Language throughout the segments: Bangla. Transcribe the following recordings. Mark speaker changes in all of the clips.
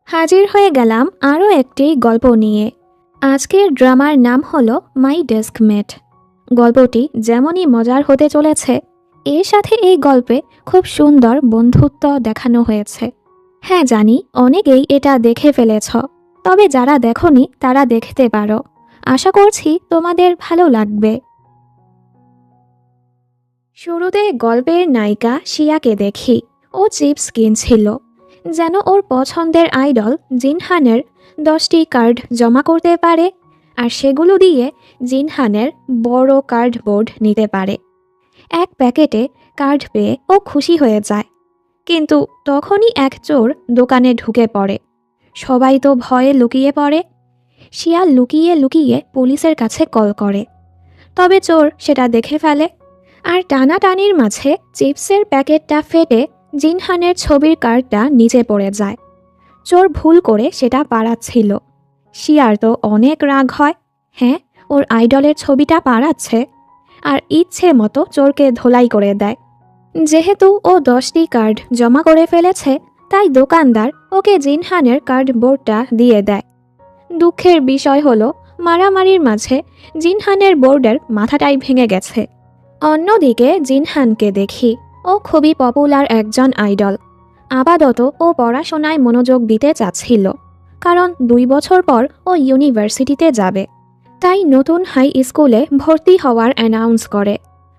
Speaker 1: হাজির হয়ে গেলাম আরও একটি গল্প নিয়ে। আজকের ড্রামার নাম হলো মাই ডেস্কমেট। গল্পটি যেমনই মজার হতে চলেছে, এর সাথে এই গল্পে খুব সুন্দর বন্ধুত্ব দেখানো হয়েছে। হ্যাঁ জানি অনেকেই এটা দেখে ফেলেছ, তবে যারা দেখোনি তারা দেখতে পারো। আশা করছি তোমাদের ভালো লাগবে। শুরুতে গল্পের নায়িকা শিয়াকে দেখি। ও চিপস কিনছিল, যেন ওর পছন্দের আইডল জিনহানের 10টি কার্ড জমা করতে পারে আর সেগুলো দিয়ে জিনহানের বড় কার্ডবোর্ড নিতে পারে। এক প্যাকেটে কার্ড পেয়ে ও খুশি হয়ে যায়, কিন্তু তখনই এক চোর দোকানে ঢুকে পড়ে। সবাই তো ভয়ে লুকিয়ে পড়ে। শিয়া লুকিয়ে লুকিয়ে পুলিশের কাছে কল করে, তবে চোর সেটা দেখে ফেলে আর টানাটানির মাঝে চিপসের প্যাকেটটা ফেটে জিনহানের ছবির কার্ডটা নিচে পড়ে যায়। চোর ভুল করে সেটা পাড়াচ্ছিল। শিয়ার তো অনেক রাগ হয়। হ্যাঁ, ওর আইডলের ছবিটা পাড়াচ্ছে আর ইচ্ছে মতো চোরকে ধোলাই করে দেয়। যেহেতু ও 10টি কার্ড জমা করে ফেলেছে, তাই দোকানদার ওকে জিনহানের কার্ডবোর্ডটা দিয়ে দেয়। দুঃখের বিষয় হলো মারামারির মাঝে জিনহানের বোর্ডের মাথাটাই ভেঙে গেছে। অন্যদিকে জিনহানকে দেখি। ও খুবই পপুলার একজন আইডল। আপাতত ও পড়াশোনায় মনোযোগ দিতে চাচ্ছিল, কারণ 2 বছর পর ও ইউনিভার্সিটিতে যাবে। তাই নতুন হাই স্কুলে ভর্তি হওয়ার অ্যানাউন্স করে।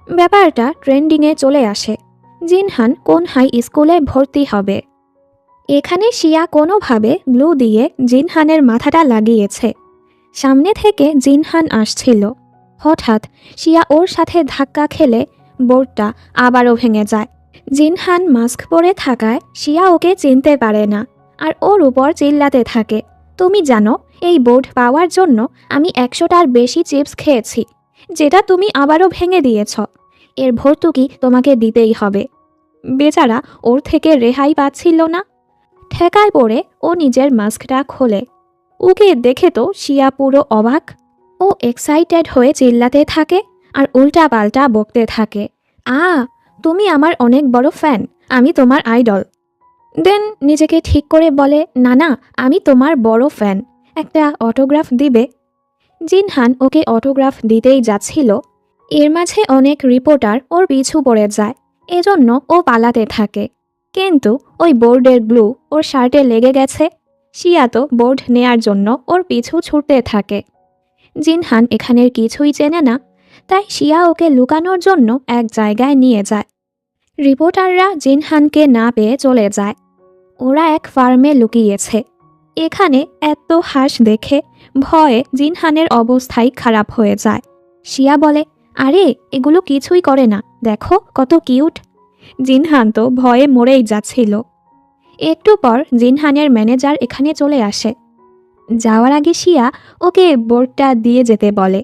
Speaker 1: ব্যাপারটা ট্রেন্ডিংয়ে চলে আসে। জিনহান কোন হাই স্কুলে ভর্তি হবে। এখানে শিয়া কোনোভাবে গ্লু দিয়ে জিনহানের মাথাটা লাগিয়েছে। সামনে থেকে জিনহান আসছিল। হঠাৎ শিয়া ওর সাথে ধাক্কা খেলে বোর্ডটা আবারও ভেঙে যায়। জিনহান মাস্ক পরে থাকায় শিয়া ওকে চিনতে পারে না আর ওর উপর চিল্লাতে থাকে, তুমি জানো এই বোর্ড পাওয়ার জন্য আমি 100টার বেশি চিপস খেয়েছি, যেটা তুমি আবারও ভেঙে দিয়েছ। এর ভর্তুকি তোমাকে দিতেই হবে। বেচারা ওর থেকে রেহাই পাচ্ছিল না। ঠেকায় পড়ে ও নিজের মাস্কটা খোলে। ওকে দেখে তো শিয়া পুরো অবাক। ও এক্সাইটেড হয়ে চিল্লাতে থাকে আর উল্টাপাল্টা বকতে থাকে, তুমি আমার অনেক বড় ফ্যান, আমি তোমার আইডল। দেন নিজেকে ঠিক করে বলে, না না, আমি তোমার বড় ফ্যান, একটা অটোগ্রাফ দিবে। জিনহান ওকে অটোগ্রাফ দিতেই যাচ্ছিল। এর মাঝে অনেক রিপোর্টার ওর পিছু পড়ে যায়, এজন্য ও পালাতে থাকে। কিন্তু ওই বোর্ডের গ্লু ওর শার্টে লেগে গেছে। শিয়া তো বোর্ড নেয়ার জন্য ওর পিছু ছুটতে থাকে। জিনহান এখানের কিছুই চেনে না, তাই শিয়া ওকে লুকানোর জন্য এক জায়গায় নিয়ে যায়। রিপোর্টাররা জিনহানকে না পেয়ে চলে যায়। ওরা এক ফার্মে লুকিয়েছে। এখানে এত হাঁস দেখে ভয়ে জিনহানের অবস্থাই খারাপ হয়ে যায়। শিয়া বলে, আরে এগুলো কিছুই করে না, দেখো কত কিউট। জিনহান তো ভয়ে মরেই যাচ্ছিল। একটু পর জিনহানের ম্যানেজার এখানে চলে আসে। যাওয়ার আগে শিয়া ওকে বোর্ডটা দিয়ে যেতে বলে।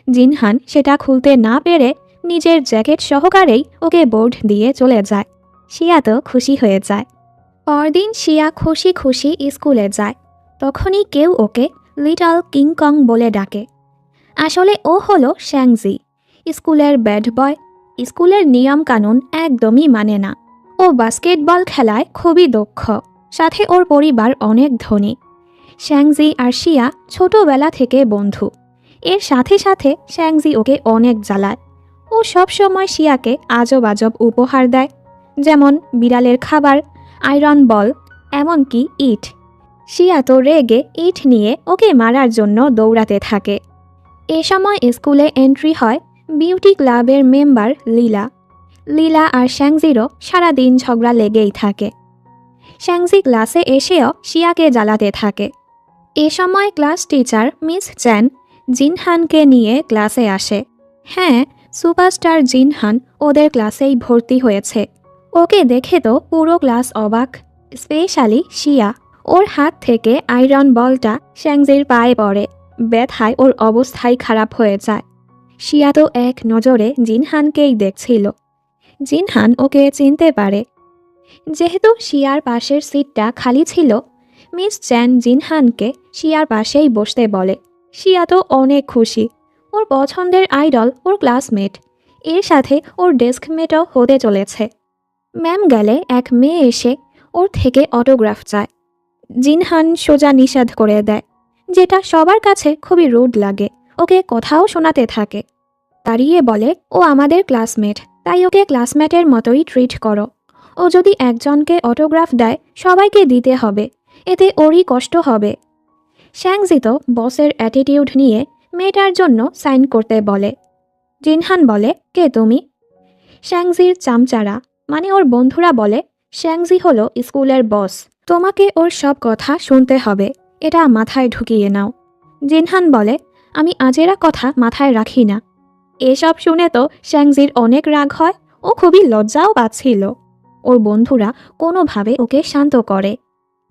Speaker 1: জিনহান সেটা খুলতে না পেরে নিজের জ্যাকেট সহকারেই ওকে বোর্ড দিয়ে চলে যায়। শিয়া তো খুশি হয়ে যায়। পরদিন শিয়া খুশি খুশি স্কুলে যায়। তখনই কেউ ওকে লিটল কিংকং বলে ডাকে। আসলে ও হলো শ্যাংজি, স্কুলের ব্যাড বয়। স্কুলের নিয়ম কানুন একদমই মানে না। ও বাস্কেটবল খেলায় খুবই দক্ষ, সাথে ওর পরিবার অনেক ধনী। শ্যাংজি আর শিয়া ছোটবেলা থেকে বন্ধু। এর সাথে সাথে শ্যাংজি ওকে অনেক জ্বালায়। ও সবসময় শিয়াকে আজব আজব উপহার দেয়, যেমন বিড়ালের খাবার, আয়রন বল, এমনকি ইট। শিয়া তো রেগে ইট নিয়ে ওকে মারার জন্য দৌড়াতে থাকে। এ সময় স্কুলে এন্ট্রি হয় বিউটি ক্লাবের মেম্বার লীলা। লীলা আর শ্যাংজিরও সারাদিন ঝগড়া লেগেই থাকে। শ্যাংজি ক্লাসে এসেও শিয়াকে জ্বালাতে থাকে। এ সময় ক্লাস টিচার মিস চ্যান জিনহানকে নিয়ে ক্লাসে আসে। হ্যাঁ, সুপারস্টার জিনহান ওদের ক্লাসেই ভর্তি হয়েছে। ওকে দেখে তো পুরো ক্লাস অবাক, স্পেশালি শিয়া। ওর হাত থেকে আয়রন বলটা শ্যাংজির পায়ে পড়ে। ব্যথায় ওর অবস্থাই খারাপ হয়ে যায়। শিয়া তো এক নজরে জিনহানকেই দেখছিল। জিনহান ওকে চিনতে পারে। যেহেতু শিয়ার পাশের সিটটা খালি ছিল, মিস চ্যান জিনহানকে শিয়ার পাশেই বসতে বলে। শিয়া তো অনেক খুশি। ওর পছন্দের আইডল ওর ক্লাসমেট, এর সাথে ওর ডেস্কমেটও হতে চলেছে। ম্যাম গেলে এক মেয়ে এসে ওর থেকে অটোগ্রাফ চায়। জিনহান সোজা নিষেধ করে দেয়, যেটা সবার কাছে খুবই রুড লাগে। ওকে কথাও শোনাতে থাকে, দাঁড়িয়ে বলে ও আমাদের ক্লাসমেট, তাই ওকে ক্লাসমেটের মতোই ট্রিট করো। ও যদি একজনকে অটোগ্রাফ দেয় সবাইকে দিতে হবে, এতে ওরই কষ্ট হবে। শ্যাংজি তো বসের অ্যাটিটিউড নিয়ে মেয়েটার জন্য সাইন করতে বলে। জিনহান বলে, কে তুমি? শ্যাংজির চামচারা মানে ওর বন্ধুরা বলে, শ্যাংজি হলো স্কুলের বস, তোমাকে ওর সব কথা শুনতে হবে, এটা মাথায় ঢুকিয়ে নাও। জিনহান বলে, আমি আজেরা কথা মাথায় রাখি না। এসব শুনে তো শ্যাংজির অনেক রাগ হয়, ও খুবই লজ্জাও পাচ্ছিল। ওর বন্ধুরা কোনোভাবে ওকে শান্ত করে।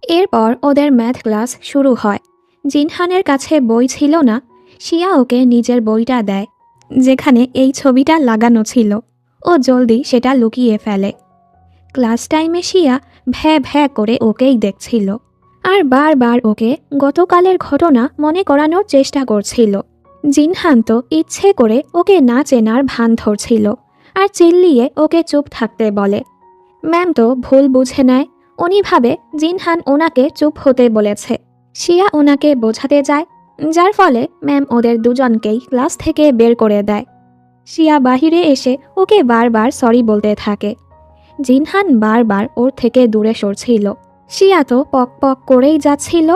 Speaker 1: এরপর ওদের ম্যাথ ক্লাস শুরু হয়। জিনহানের কাছে বই ছিল না, শিয়া ওকে নিজের বইটা দেয়, যেখানে এই ছবিটা লাগানো ছিল। ও জলদি সেটা লুকিয়ে ফেলে। ক্লাস টাইমে শিয়া ভ্যা ভ্যা করে ওকেই দেখছিল, আর বারবার ওকে গতকালের ঘটনা মনে করানোর চেষ্টা করছিল। জিনহান তো ইচ্ছে করে ওকে না চেনার ভান ধরছিল, আর চিল্লিয়ে ওকে চুপ থাকতে বলে। ম্যাম তো ভুল বুঝে নেয়, উনি ভাবে জিনহান ওনাকে চুপ হতে বলেছে। শিয়া ওনাকে বোঝাতে যায়, যার ফলে ম্যাম ওদের দুজনকেই ক্লাস থেকে বের করে দেয়। শিয়া বাহিরে এসে ওকে বারবার সরি বলতে থাকে। জিনহান বারবার ওর থেকে দূরে সরছিল। শিয়া তো পক পক করেই যাচ্ছিল।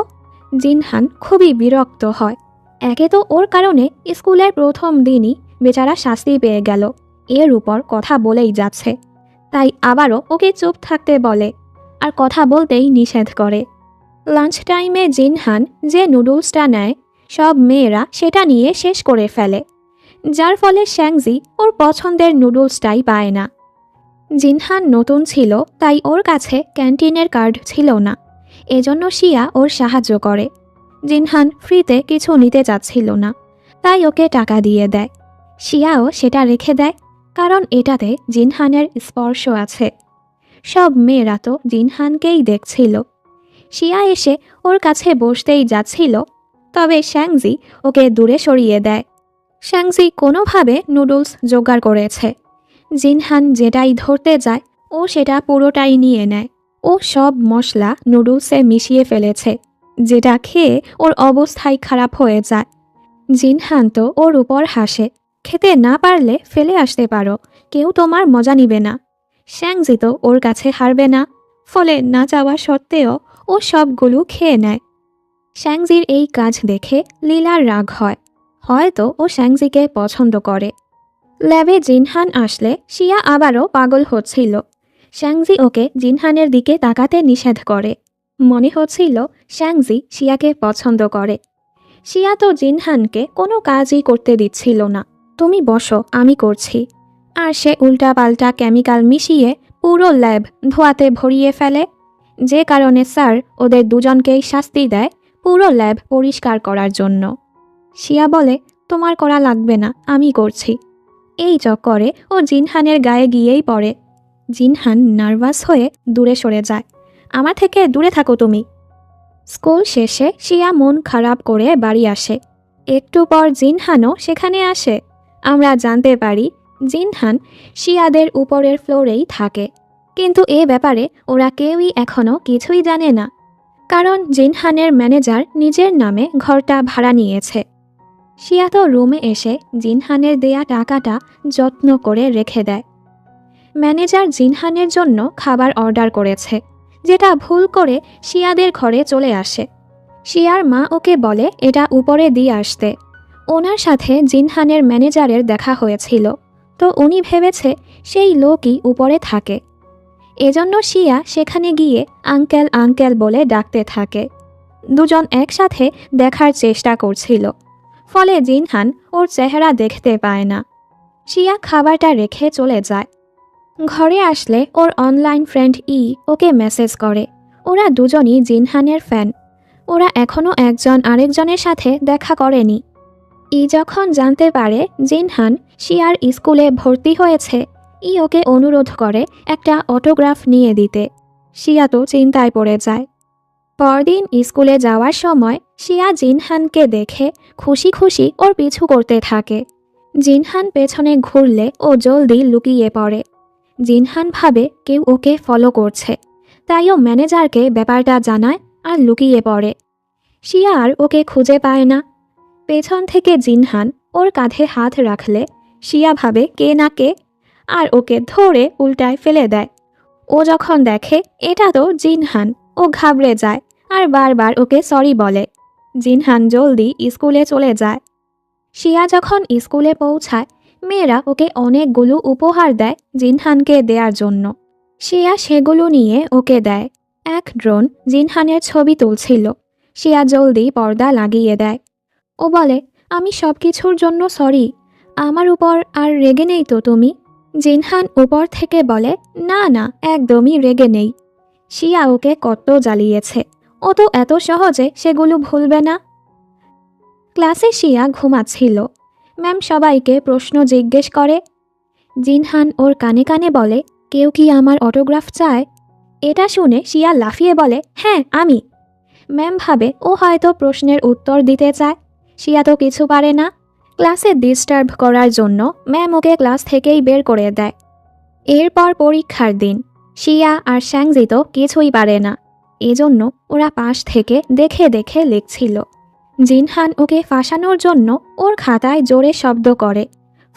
Speaker 1: জিনহান খুবই বিরক্ত হয়। একে তো ওর কারণে স্কুলের প্রথম দিনই বেচারা শাস্তি পেয়ে গেল, এর উপর কথা বলেই যাচ্ছে। তাই আবারও ওকে চুপ থাকতে বলে, আর কথা বলতেই নিষেধ করে। লাঞ্চ টাইমে জিনহান যে নুডলসটা নেয়, সব মেয়েরা সেটা নিয়ে শেষ করে ফেলে, যার ফলে শ্যাংজি ওর পছন্দের নুডলসটাই পায় না। জিনহান নতুন ছিল, তাই ওর কাছে ক্যান্টিনের কার্ড ছিল না, এজন্য শিয়া ওর সাহায্য করে। জিনহান ফ্রিতে কিছু নিতে চাচ্ছিল না, তাই ওকে টাকা দিয়ে দেয়। শিয়াও সেটা রেখে দেয়, কারণ এটাতে জিনহানের স্পর্শ আছে। সব মেয়েরা তো জিনহানকেই দেখছিল। শিয়া এসে ওর কাছে বসতেই যাচ্ছিল, তবে শ্যাংজি ওকে দূরে সরিয়ে দেয়। শ্যাংজি কোনোভাবে নুডলস জোগাড় করেছে। জিনহান যেটাই ধরতে যায় ও সেটা পুরোটাই নিয়ে নেয়। ও সব মশলা নুডলসে মিশিয়ে ফেলেছে, যেটা খেয়ে ওর অবস্থাই খারাপ হয়ে যায়। জিনহান তো ওর উপর হাসে, খেতে না পারলে ফেলে আসতে পারো, কেউ তোমার মজা নিবে না। শ্যাংজি তো ওর কাছে হারবে না, ফলে না চাওয়া সত্ত্বেও ও সবগুলো খেয়ে নেয়। শ্যাংজির এই কাজ দেখে লীলার রাগ হয়, হয়তো ও শ্যাংজিকে পছন্দ করে। ল্যাবে জিনহান আসলে শিয়া আবারও পাগল হচ্ছিল। শ্যাংজি ওকে জিনহানের দিকে তাকাতে নিষেধ করে, মনে হচ্ছিল শ্যাংজি শিয়াকে পছন্দ করে। শিয়া তো জিনহানকে কোনো কাজই করতে দিচ্ছিল না, তুমি বসো আমি করছি। আর সে উল্টাপাল্টা কেমিক্যাল মিশিয়ে পুরো ল্যাব ধোয়াতে ভরিয়ে ফেলে, যে কারণে স্যার ওদের দুজনকেই শাস্তি দেয় পুরো ল্যাব পরিষ্কার করার জন্য। শিয়া বলে, তোমার করা লাগবে না, আমি করছি। এই চক্করে ও জিনহানের গায়ে গিয়েই পড়ে। জিনহান নার্ভাস হয়ে দূরে সরে যায়, আমার থেকে দূরে থাকো তুমি। স্কুল শেষে শিয়া মন খারাপ করে বাড়ি আসে। একটু পর জিনহানও সেখানে আসে। আমরা জানতে পারি জিনহান শিয়াদের উপরের ফ্লোরেই থাকে, কিন্তু এ ব্যাপারে ওরা কেউই এখনও কিছুই জানে না, কারণ জিনহানের ম্যানেজার নিজের নামে ঘরটা ভাড়া নিয়েছে। শিয়া তো রুমে এসে জিনহানের দেয়া টাকাটা যত্ন করে রেখে দেয়। ম্যানেজার জিনহানের জন্য খাবার অর্ডার করেছে, যেটা ভুল করে শিয়াদের ঘরে চলে আসে। শিয়ার মা ওকে বলে এটা উপরে দিয়ে আসতে। ওনার সাথে জিনহানের ম্যানেজারের দেখা হয়েছিল, তো উনি ভেবেছে সেই লোকই উপরে থাকে। এজন্য শিয়া সেখানে গিয়ে আঙ্কেল আঙ্কেল বলে ডাকতে থাকে। দুজন একসাথে দেখার চেষ্টা করছিল, ফলে জিনহান ওর চেহারা দেখতে পায় না। শিয়া খাবারটা রেখে চলে যায়। ঘরে আসলে ওর অনলাইন ফ্রেন্ড ওকে মেসেজ করে। ওরা দুজনই জিনহানের ফ্যান, ওরা এখনও একজন আরেকজনের সাথে দেখা করেনি। যখন জানতে পারে জিনহান শিয়ার স্কুলে ভর্তি হয়েছে, ওকে অনুরোধ করে একটা অটোগ্রাফ নিয়ে দিতে। শিয়া তো চিন্তায় পড়ে যায়। পরদিন স্কুলে যাওয়ার সময় শিয়া জিনহানকে দেখে খুশি খুশি ওর পিছু করতে থাকে। জিনহান পেছনে ঘুরলে ও জলদি লুকিয়ে পড়ে। জিনহান ভাবে কেউ ওকে ফলো করছে, তাই ও ম্যানেজারকে ব্যাপারটা জানায় আর লুকিয়ে পড়ে। শিয়া আর ওকে খুঁজে পায় না। পেছন থেকে জিনহান ওর কাঁধে হাত রাখলে শিয়া ভাবে কে না কে, আর ওকে ধরে উল্টায় ফেলে দেয়। ও যখন দেখে এটা তো জিনহান, ও ঘাবড়ে যায় আর বারবার ওকে সরি বলে। জিনহান জলদি স্কুলে চলে যায়। শিয়া যখন স্কুলে পৌঁছায়, মেয়েরা ওকে অনেকগুলো উপহার দেয় জিনহানকে দেওয়ার জন্য। শিয়া সেগুলো নিয়ে ওকে দেয়। এক ড্রোন জিনহানের ছবি তুলছিল। শিয়া জলদি পর্দা লাগিয়ে দেয়। ও বলে, আমি সব কিছুর জন্য সরি, আমার উপর আর রেগে নেই তো তুমি? জিনহান উপর থেকে বলে, না না, একদমই রেগে নেই। শিয়া ওকে কত জ্বালিয়েছে, ও তো এত সহজে সেগুলো ভুলবে না। ক্লাসে শিয়া ঘুমাচ্ছিল। ম্যাম সবাইকে প্রশ্ন জিজ্ঞেস করে। জিনহান ওর কানে কানে বলে, কেউ কি আমার অটোগ্রাফ চায়? এটা শুনে শিয়া লাফিয়ে বলে, হ্যাঁ আমি। ম্যাম ভাবে ও হয়তো প্রশ্নের উত্তর দিতে চায়। শিয়া তো কিছু পারে না। ক্লাসে ডিস্টার্ব করার জন্য ম্যাম ওকে ক্লাস থেকেই বের করে দেয়। এরপর পরীক্ষার দিন। শিয়া আর শ্যাংজি তো কিছুই পারে না, এজন্য ওরা পাশ থেকে দেখে দেখে লিখছিল। জিনহান ওকে ফাঁসানোর জন্য ওর খাতায় জোরে শব্দ করে,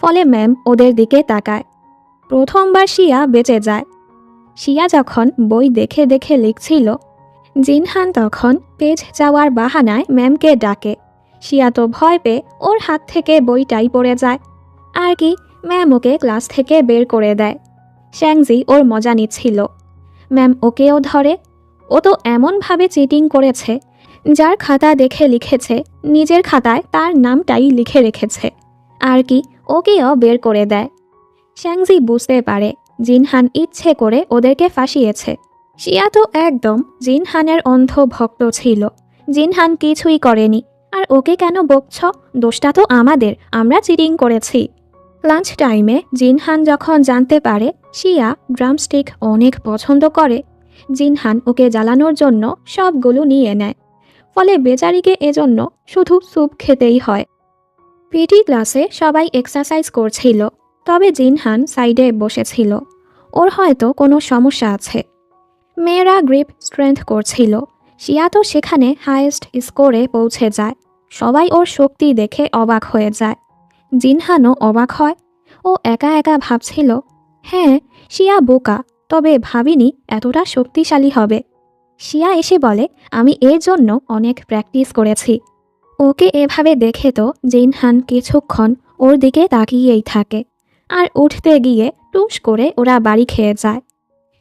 Speaker 1: ফলে ম্যাম ওদের দিকে তাকায়। প্রথমবার শিয়া বেঁচে যায়। শিয়া যখন বই দেখে দেখে লিখছিল, জিনহান তখন পেজ যাওয়ার বাহানায় ম্যামকে ডাকে। শিয়া তো ভয় পেয়ে ওর হাত থেকে বইটাই পড়ে যায়। আর কি, ম্যাম ওকে ক্লাস থেকে বের করে দেয়। শ্যাংজি ওর মজা নিচ্ছিল। ম্যাম ওকেও ধরে। ও তো এমনভাবে চিটিং করেছে, যার খাতা দেখে লিখেছে নিজের খাতায় তার নামটাই লিখে রেখেছে। আর কি, ওকেও বের করে দেয়। শ্যাংজি বুঝতে পারে জিনহান ইচ্ছে করে ওদেরকে ফাঁসিয়েছে। শিয়া তো একদম জিনহানের অন্ধ ভক্ত ছিল। জিনহান কিছুই করেনি, আর ওকে কেন বকছ? দোষটা তো আমাদের, আমরা চিটিং করেছি। লাঞ্চ টাইমে জিনহান যখন জানতে পারে শিয়া ড্রামস্টিক অনেক পছন্দ করে, জিনহান ওকে জ্বালানোর জন্য সবগুলো নিয়ে নেয়। ফলে বেচারিকে এজন্য শুধু স্যুপ খেতেই হয়। পিটি ক্লাসে সবাই এক্সারসাইজ করছিল, তবে জিনহান সাইডে বসেছিল। ওর হয়তো কোনো সমস্যা আছে। মেয়েরা গ্রিপ স্ট্রেংথ করছিল। শিয়া তো সেখানে হাইয়েস্ট স্কোরে পৌঁছে যায়। সবাই ওর শক্তি দেখে অবাক হয়ে যায়। জিনহানও অবাক হয়। ও একা একা ভাবছিল, হ্যাঁ শিয়া বোকা, তবে ভাবিনি এতটা শক্তিশালী হবে। শিয়া এসে বলে, আমি এর জন্য অনেক প্র্যাকটিস করেছি। ওকে এভাবে দেখে তো জিনহান কিছুক্ষণ ওর দিকে তাকিয়েই থাকে, আর উঠতে গিয়ে টুস করে ওরা বাড়ি খেয়ে যায়।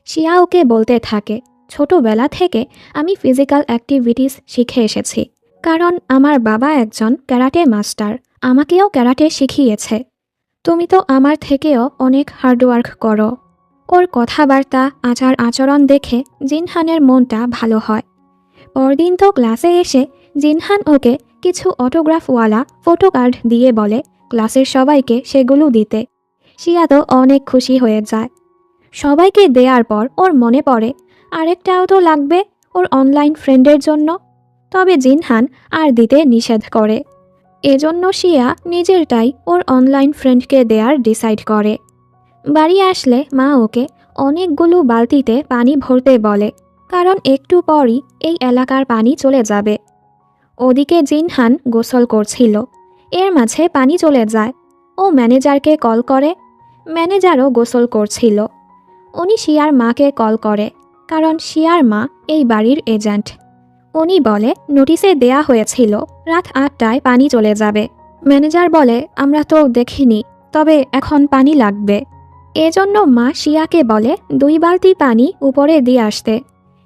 Speaker 1: শিয়া ওকে বলতে থাকে, ছোটবেলা থেকে আমি ফিজিক্যাল অ্যাক্টিভিটিস শিখে এসেছি, কারণ আমার বাবা একজন ক্যারাটে মাস্টার, আমাকেও ক্যারাটে শিখিয়েছে। তুমি তো আমার থেকেও অনেক হার্ডওয়ার্ক করো। ওর কথাবার্তা আচার আচরণ দেখে জিনহানের মনটা ভালো হয়। পরদিন তো ক্লাসে এসে জিনহান ওকে কিছু অটোগ্রাফওয়ালা ফটো কার্ড দিয়ে বলে ক্লাসের সবাইকে সেগুলো দিতে। শিয়া তো অনেক খুশি হয়ে যায়। সবাইকে দেওয়ার পর ওর মনে পড়ে আরেকটাও তো লাগবে ওর অনলাইন ফ্রেন্ডের জন্য, তবে জিনহান আর দিতে নিষেধ করে। এজন্য শিয়া নিজেরটাই ওর অনলাইন ফ্রেন্ডকে দেওয়ার ডিসাইড করে। বাড়ি আসলে মা ওকে অনেকগুলো বালতিতে পানি ভরতে বলে, কারণ একটু পরই এই এলাকার পানি চলে যাবে। ওদিকে জিনহান গোসল করছিল, এর মাঝে পানি চলে যায়। ও ম্যানেজারকে কল করে। ম্যানেজারও গোসল করছিল। উনি শিয়ার মাকে কল করে, কারণ শিয়ার মা এই বাড়ির এজেন্ট। উনি বলে নোটিশে দেয়া হয়েছিল রাত 8টায় পানি চলে যাবে। ম্যানেজার বলে, আমরা তো দেখিনি, তবে এখন পানি লাগবে। এজন্য মা শিয়াকে বলে 2 বালতি পানি উপরে দিয়ে আসতে।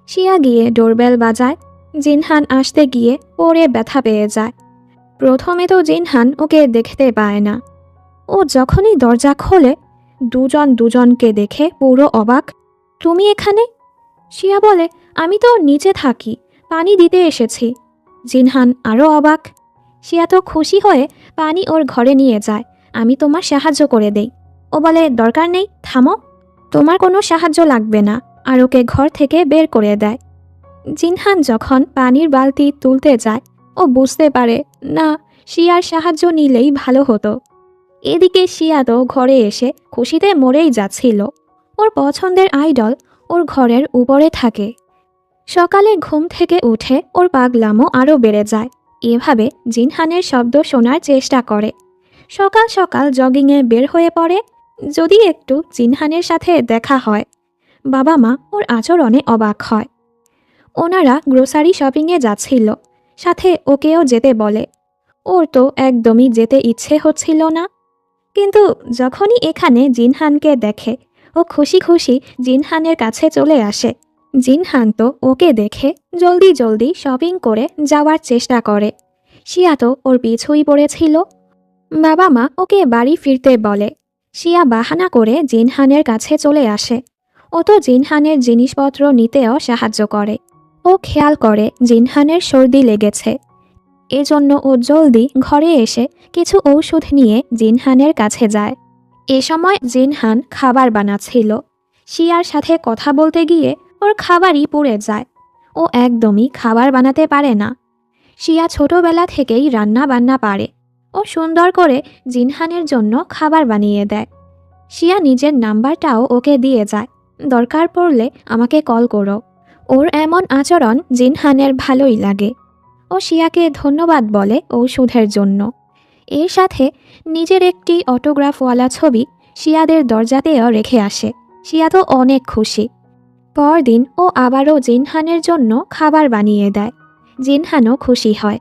Speaker 1: শিয়া গিয়ে ডোরবেল বাজায়। জিনহান আসতে গিয়ে পড়ে ব্যথা পেয়ে যায়। প্রথমে তো জিনহান ওকে দেখতে পায় না। ও যখনই দরজা খোলে দুজনকে দেখে পুরো অবাক। তুমি এখানে? শিয়া বলে, আমি তো নিচে থাকি, পানি দিতে এসেছি। জিনহান আরও অবাক। শিয়া তো খুশি হয়ে পানি ওর ঘরে নিয়ে যায়। আমি তোমার সাহায্য করে দেই। ও বলে, দরকার নেই, থামো, তোমার কোনো সাহায্য লাগবে না, আর ওকে ঘর থেকে বের করে দেয়। জিনহান যখন পানির বালতি তুলতে যায়, ও বুঝতে পারে না, শিয়ার সাহায্য নিলেই ভালো হতো। এদিকে শিয়া তো ঘরে এসে খুশিতে মরেই যাচ্ছিল। ওর পছন্দের আইডল ওর ঘরের উপরে থাকে। সকালে ঘুম থেকে উঠে ওর পাগলামো আরও বেড়ে যায়। এভাবে জিনহানের শব্দ শোনার চেষ্টা করে। সকাল সকাল জগিংয়ে বের হয়ে পড়ে। যদি একটু জিনহানের সাথে দেখা হয়, বাবা মা ওর আচরণে অবাক হয়। ওনারা গ্রোসারি শপিংয়ে যাচ্ছিল, সাথে ওকেও যেতে বলে। ওর তো একদমই যেতে ইচ্ছে হচ্ছিল না, কিন্তু যখনই এখানে জিনহানকে দেখে ও খুশি খুশি জিনহানের কাছে চলে আসে। জিনহান তো ওকে দেখে জলদি জলদি শপিং করে যাওয়ার চেষ্টা করে। শিয়া তো ওর পিছুই পড়েছিল। বাবা মা ওকে বাড়ি ফিরতে বলে। শিয়া বাহানা করে জিনহানের কাছে চলে আসে। ও তো জিনহানের জিনিসপত্র নিতেও সাহায্য করে। ও খেয়াল করে জিনহানের সর্দি লেগেছে, এজন্য ও জলদি ঘরে এসে কিছু ঔষধ নিয়ে জিনহানের কাছে যায়। এ সময় জিনহান খাবার বানাচ্ছিল। শিয়ার সাথে কথা বলতে গিয়ে ওর খাবারই পুড়ে যায়। ও একদমই খাবার বানাতে পারে না। শিয়া ছোটবেলা থেকেই রান্না বান্না পারে। ও সুন্দর করে জিনহানের জন্য খাবার বানিয়ে দেয়। শিয়া নিজের নাম্বারটাও ওকে দিয়ে যায়, দরকার পড়লে আমাকে কল করো। ওর এমন আচরণ জিনহানের ভালোই লাগে। ও শিয়াকে ধন্যবাদ বলে ঔষধের জন্য। এর সাথে নিজের একটি অটোগ্রাফওয়ালা ছবি শিয়াদের দরজাতেও রেখে আসে। শিয়া তো অনেক খুশি। পরদিন ও আবারও জিনহানের জন্য খাবার বানিয়ে দেয়। জিনহানও খুশি হয়।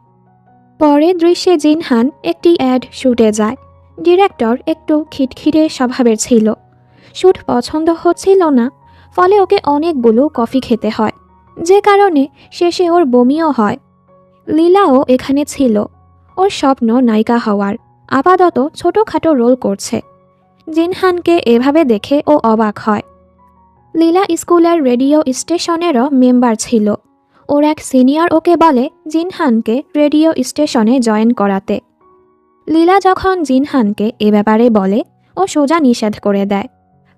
Speaker 1: পরের দৃশ্যে জিনহান একটি অ্যাড শ্যুটে যায়। ডিরেক্টর একটু খিটখিটে স্বভাবের ছিল। শ্যুট পছন্দ হচ্ছিল না, ফলে ওকে অনেকগুলো কফি খেতে হয়, যে কারণে শেষে ওর বমিও হয়। লীলাও এখানে ছিল। ওর স্বপ্ন নায়িকা হওয়ার, আপাতত ছোটোখাটো রোল করছে। জিনহানকে এভাবে দেখে ও অবাক হয়। লীলা স্কুলের রেডিও স্টেশনেরও মেম্বার ছিল। ওর এক সিনিয়র ওকে বলে জিনহানকে রেডিও স্টেশনে জয়েন করাতে। লীলা যখন জিনহানকে এ ব্যাপারে বলে, ও সোজা নিষেধ করে দেয়।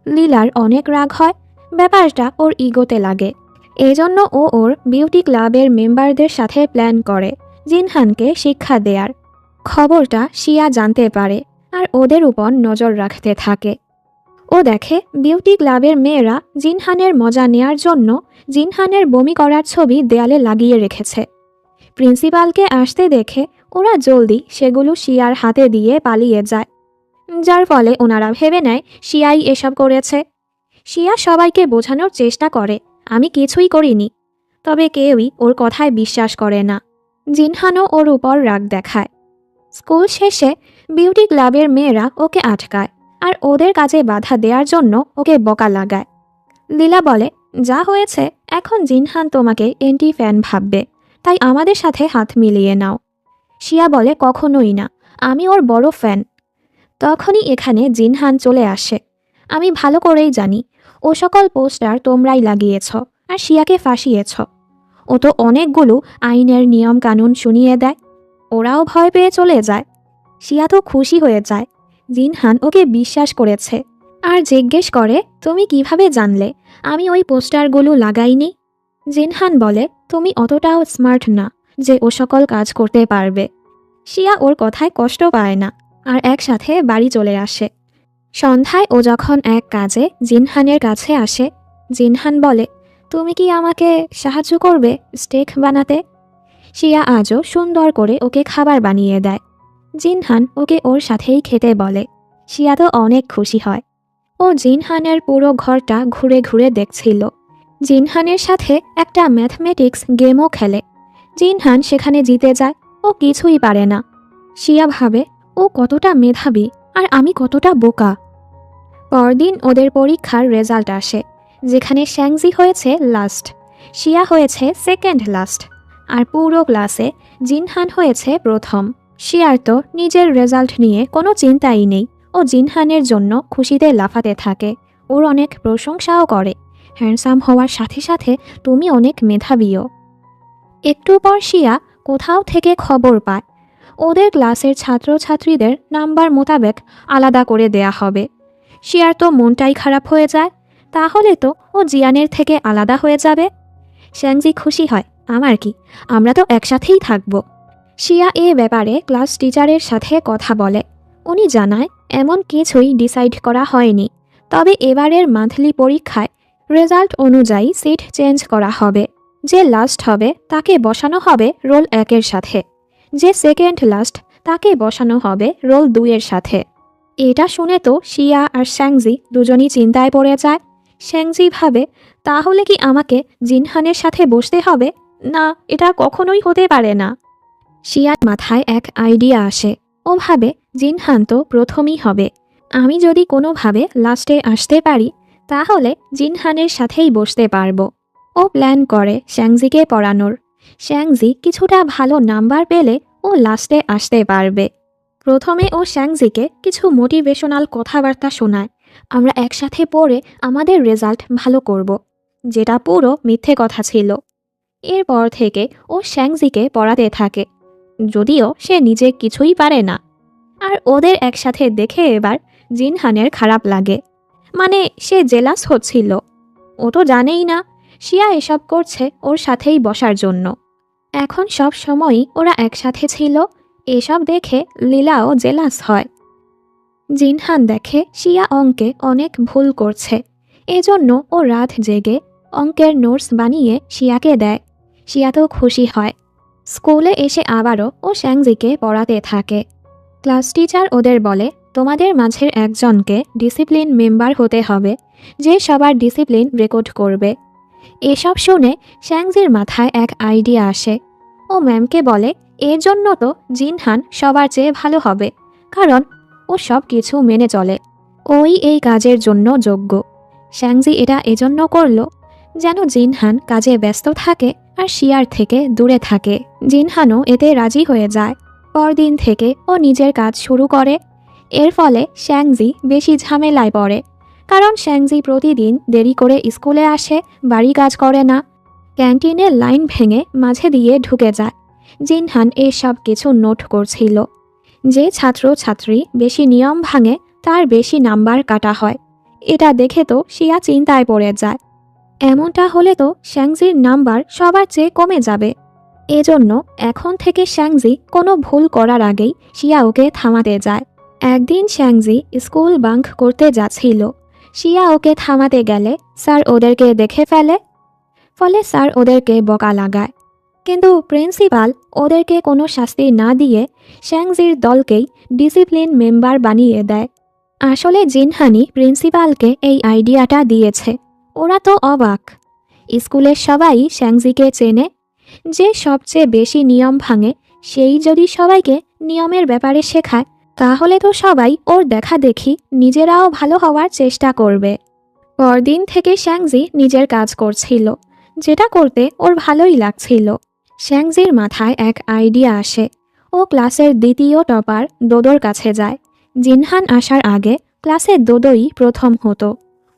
Speaker 1: লীলার অনেক রাগ হয়। ব্যাপারটা ওর ইগোতে লাগে। এজন্য ও ওর বিউটি ক্লাবের মেম্বারদের সাথে প্ল্যান করে জিনহানকে শিক্ষা দেয়ার। খবরটা শিয়া জানতে পারে আর ওদের উপর নজর রাখতে থাকে। ও দেখে বিউটি ক্লাবের মেয়েরা জিনহানের মজা নেয়ার জন্য জিনহানের বমি করার ছবি দেয়ালে লাগিয়ে রেখেছে। প্রিন্সিপালকে আসতে দেখে ওরা জলদি সেগুলো শিয়ার হাতে দিয়ে পালিয়ে যায়, যার ফলে ওনারা ভেবে নেয় শিয়াই এসব করেছে। শিয়া সবাইকে বোঝানোর চেষ্টা করে আমি কিছুই করিনি, তবে কেউই ওর কথায় বিশ্বাস করে না। জিনহানও ওর উপর রাগ দেখায়। স্কুল শেষে বিউটি ক্লাবের মেয়েরা ওকে আটকায় আর ওদের কাজে বাধা দেওয়ার জন্য ওকে বকা লাগায়। লীলা বলে, যা হয়েছে এখন জিনহান তোমাকে এন্টি ফ্যান ভাববে, তাই আমাদের সাথে হাত মিলিয়ে নাও। শিয়া বলে, কখনোই না, আমি ওর বড় ফ্যান। তখনই এখানে জিনহান চলে আসে। আমি ভালো করেই জানি ও সকল পোস্টার তোমরাই লাগিয়েছ আর শিয়াকে ফাঁসিয়েছ। ও তো অনেকগুলো আইনের নিয়ম কানুন শুনিয়ে দেয়। ওরাও ভয় পেয়ে চলে যায়। শিয়া তো খুশি হয়ে যায়। জিনহান ওকে বিশ্বাস করেছে আর জিজ্ঞেস করে, তুমি কিভাবে জানলে আমি ওই পোস্টারগুলো লাগাইনি? জিনহান বলে, তুমি অতটাও স্মার্ট না যে ও সকল কাজ করতে পারবে। শিয়া ওর কথায় কষ্ট পায় না আর একসাথে বাড়ি চলে আসে। সন্ধ্যায় ও যখন এক কাজে জিনহানের কাছে আসে, জিনহান বলে, তুমি কি আমাকে সাহায্য করবে স্টেক বানাতে? শিয়া আজও সুন্দর করে ওকে খাবার বানিয়ে দেয়। জিনহান ওকে ওর সাথেই খেতে বলে। শিয়া তো অনেক খুশি হয়। ও জিনহানের পুরো ঘরটা ঘুরে ঘুরে দেখছিল। জিনহানের সাথে একটা ম্যাথমেটিক্স গেমও খেলে। জিনহান সেখানে জিতে যায়। ও কিছুই পারে না। শিয়া ভাবে, ও কতটা মেধাবী আর আমি কতটা বোকা। পরদিন ওদের পরীক্ষার রেজাল্ট আসে, যেখানে শ্যাংজি হয়েছে লাস্ট, শিয়া হয়েছে সেকেন্ড লাস্ট, আর পুরো ক্লাসে জিনহান হয়েছে প্রথম। শিয়ার তো নিজের রেজাল্ট নিয়ে কোনো চিন্তাই নেই। ও জিনহানের জন্য খুশিতে লাফাতে থাকে। ওর অনেক প্রশংসাও করে। হ্যান্ডসাম হওয়ার সাথে সাথে তুমি অনেক মেধাবীও। একটু পর শিয়া কোথাও থেকে খবর পায় ওদের ক্লাসের ছাত্রছাত্রীদের নাম্বার মোতাবেক আলাদা করে দেয়া হবে। শিয়ার তো মনটাই খারাপ হয়ে যায়। তাহলে তো ও জিয়ানের থেকে আলাদা হয়ে যাবে। শ্যাংজি খুশি হয়, আমার কি, আমরা তো একসাথেই থাকব। শিয়া এ ব্যাপারে ক্লাস টিচারের সাথে কথা বলে। উনি জানায় এমন কিছুই ডিসাইড করা হয়নি, তবে এবারের মান্থলি পরীক্ষায় রেজাল্ট অনুযায়ী সিট চেঞ্জ করা হবে। যে লাস্ট হবে তাকে বসানো হবে রোল 1-এর সাথে, যে সেকেন্ড লাস্ট তাকে বসানো হবে রোল 2-এর সাথে। এটা শুনে তো শিয়া আর শ্যাংজি দুজনই চিন্তায় পড়ে যায়। শ্যাংজি ভাবে, তাহলে কি আমাকে জিনহানের সাথে বসতে হবে? না, এটা কখনোই হতে পারে না। শিয়ার মাথায় এক আইডিয়া আসে। ও ভাবে, জিনহান তো প্রথমই হবে, আমি যদি কোনোভাবে লাস্টে আসতে পারি তাহলে জিনহানের সাথেই বসতে পারবো। ও প্ল্যান করে শ্যাংজিকে পড়ানোর। শ্যাংজি কিছুটা ভালো নাম্বার পেলে ও লাস্টে আসতে পারবে। প্রথমে ও শ্যাংজিকে কিছু মোটিভেশনাল কথাবার্তা শোনায়, আমরা একসাথে পড়ে আমাদের রেজাল্ট ভালো করব, যেটা পুরো মিথ্যে কথা ছিল। এরপর থেকে ও শ্যাংজিকে পড়াতে থাকে, যদিও সে নিজে কিছুই পারে না। আর ওদের একসাথে দেখে এবার জিনহানের খারাপ লাগে, মানে সে জেলাস হচ্ছিল। ও তো জানেই না শিয়া এসব করছে ওর সাথেই বসার জন্য। এখন সব সময়ই ওরা একসাথে ছিল, এসব দেখে লীলাও জেলাস হয়। জিনহান দেখে শিয়া অঙ্কে অনেক ভুল করছে, এজন্য ও রাত জেগে অঙ্কের নোটস বানিয়ে শিয়াকে দেয়। শিয়া তো খুশি হয়। স্কুলে এসে আবারও ও শ্যাংজিকে পড়াতে থাকে। ক্লাস টিচার ওদের বলে, তোমাদের মাঝের একজনকে ডিসিপ্লিন মেম্বার হতে হবে, যে সবার ডিসিপ্লিন রেকর্ড করবে। এসব শুনে শ্যাংজির মাথায় এক আইডিয়া আসে। ও ম্যামকে বলে, এর জন্য তো জিনহান সবার চেয়ে ভালো হবে, কারণ ও সব কিছু মেনে চলে, ওই এই কাজের জন্য যোগ্য। শ্যাংজি এটা এজন্য করল যেন জিনহান কাজে ব্যস্ত থাকে আর শিয়ার থেকে দূরে থাকে। জিনহানও এতে রাজি হয়ে যায়। পরদিন থেকে ও নিজের কাজ শুরু করে। এর ফলে শ্যাংজি বেশি ঝামেলায় পড়ে, কারণ শ্যাংজি প্রতিদিন দেরি করে স্কুলে আসে, বাড়ি কাজ করে না, ক্যান্টিনের লাইন ভেঙে মাঝে দিয়ে ঢুকে যায়। জিনহান এসব কিছু নোট করছিল। যে ছাত্র ছাত্রী বেশি নিয়ম ভাঙে তার বেশি নাম্বার কাটা হয়। এটা দেখে তো শিয়া চিন্তায় পড়ে যায়। এমনটা হলে তো শ্যাংজির নাম্বার সবার চেয়ে কমে যাবে। এজন্য এখন থেকে শ্যাংজি কোনো ভুল করার আগেই শিয়া ওকে থামাতে যায়। একদিন শ্যাংজি স্কুল বাঙ্ক করতে যাচ্ছিল। শিয়া ওকে থামাতে গেলে স্যার ওদেরকে দেখে ফেলে, ফলে স্যার ওদেরকে বকা লাগায়। কিন্তু প্রিন্সিপাল ওদেরকে কোনো শাস্তি না দিয়ে শ্যাংজির দলকেই ডিসিপ্লিন মেম্বার বানিয়ে দেয়। আসলে জিনহানি প্রিন্সিপালকে এই আইডিয়াটা দিয়েছে। ওরা তো অবাক। স্কুলের সবাই শ্যাংজিকে চেনে, যে সবচেয়ে বেশি নিয়ম ভাঙে সেই যদি সবাইকে নিয়মের ব্যাপারে শেখায় তাহলে তো সবাই ওর দেখা দেখি নিজেরাও ভালো হওয়ার চেষ্টা করবে। পরদিন থেকে শ্যাংজি নিজের কাজ করছিল, যেটা করতে ওর ভালোই লাগছিল। শ্যাংজির মাথায় এক আইডিয়া আসে। ও ক্লাসের দ্বিতীয় টপার দোদোর কাছে যায়। জিনহান আসার আগে ক্লাসে দোদোই প্রথম হতো।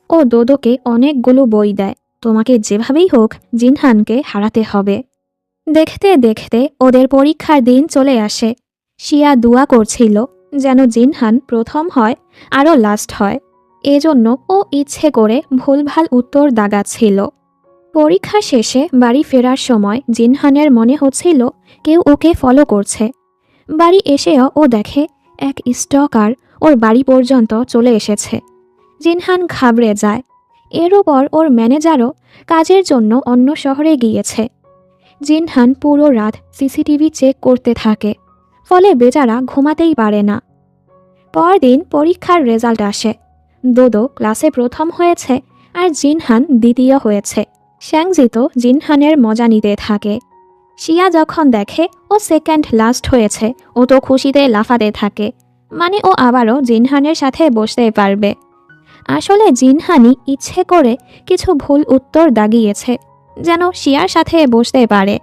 Speaker 1: ও দোদোকে অনেকগুলো বই দেয়, তোমাকে যেভাবেই হোক জিনহানকে হারাতে হবে। দেখতে দেখতে ওদের পরীক্ষার দিন চলে আসে। শিয়া দোয়া করছিল যেন জিনহান প্রথম হয় আরও লাস্ট হয়। এজন্য ও ইচ্ছে করে ভুলভাল উত্তর দাগাচ্ছিল। পরীক্ষা শেষে বাড়ি ফেরার সময় জিনহানের মনে হচ্ছিল কেউ ওকে ফলো করছে। বাড়ি এসেও ও দেখে এক স্টকার ওর বাড়ি পর্যন্ত চলে এসেছে। জিনহান ঘাবড়ে যায়। এর উপর ওর ম্যানেজারও কাজের জন্য অন্য শহরে গিয়েছে। জিনহান পুরো রাত সিসিটিভি চেক করতে থাকে, ফলে বেচারা ঘুমাতেই পারে না। পরদিন পরীক্ষার রেজাল্ট আসে। দোদো ক্লাসে প্রথম হয়েছে আর জিনহান দ্বিতীয় হয়েছে। শ্যাংজি তো জিনহানের মজা নিতে থাকে। শিয়া যখন দেখে ও সেকেন্ড লাস্ট হয়েছে ও তো খুশিতে লাফাতে থাকে, মানে ও আবারও জিনহানের সাথে বসতে পারবে। আসলে জিনহানি ইচ্ছে করে কিছু ভুল উত্তর দাগিয়েছে যেন শিয়ার সাথে বসতে পারে।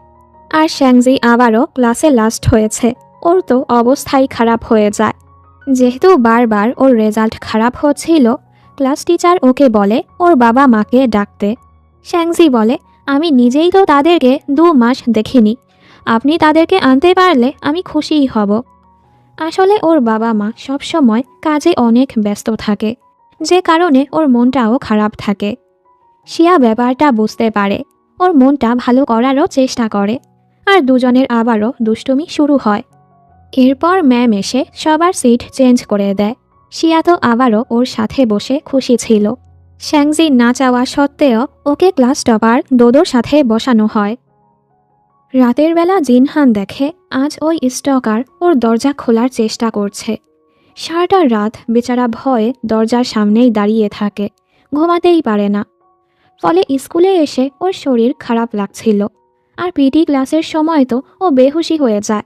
Speaker 1: আর শ্যাংজি আবারও ক্লাসে লাস্ট হয়েছে, ওর তো অবস্থাই খারাপ হয়ে যায়। যেহেতু বারবার ওর রেজাল্ট খারাপ হচ্ছিল, ক্লাস টিচার ওকে বলে ওর বাবা মাকে ডাকতে। শ্যাংজি বলে, আমি নিজেই তো তাদেরকে 2 মাস দেখিনি, আপনি তাদেরকে আনতে পারলে আমি খুশিই হব। আসলে ওর বাবা মা সবসময় কাজে অনেক ব্যস্ত থাকে, যে কারণে ওর মনটাও খারাপ থাকে। শিয়া ব্যাপারটা বুঝতে পারে, ওর মনটা ভালো করারও চেষ্টা করে, আর দুজনের আবারও দুষ্টুমি শুরু হয়। এরপর ম্যাম এসে সবার সিট চেঞ্জ করে দেয়। শিয়া তো আবারও ওর সাথে বসে খুশি ছিল। শ্যাংজি না চাওয়া সত্ত্বেও ওকে ক্লাস টপার দোদোর সাথে বসানো হয়। রাতের বেলা জিনহান দেখে আজ ওই স্টকার ওর দরজা খোলার চেষ্টা করছে। সারাটা রাত বেচারা ভয়ে দরজার সামনেই দাঁড়িয়ে থাকে, ঘুমাতেই পারে না। ফলে স্কুলে এসে ওর শরীর খারাপ লাগছিল, আর পিটি ক্লাসের সময় তো ও বেহুশি হয়ে যায়।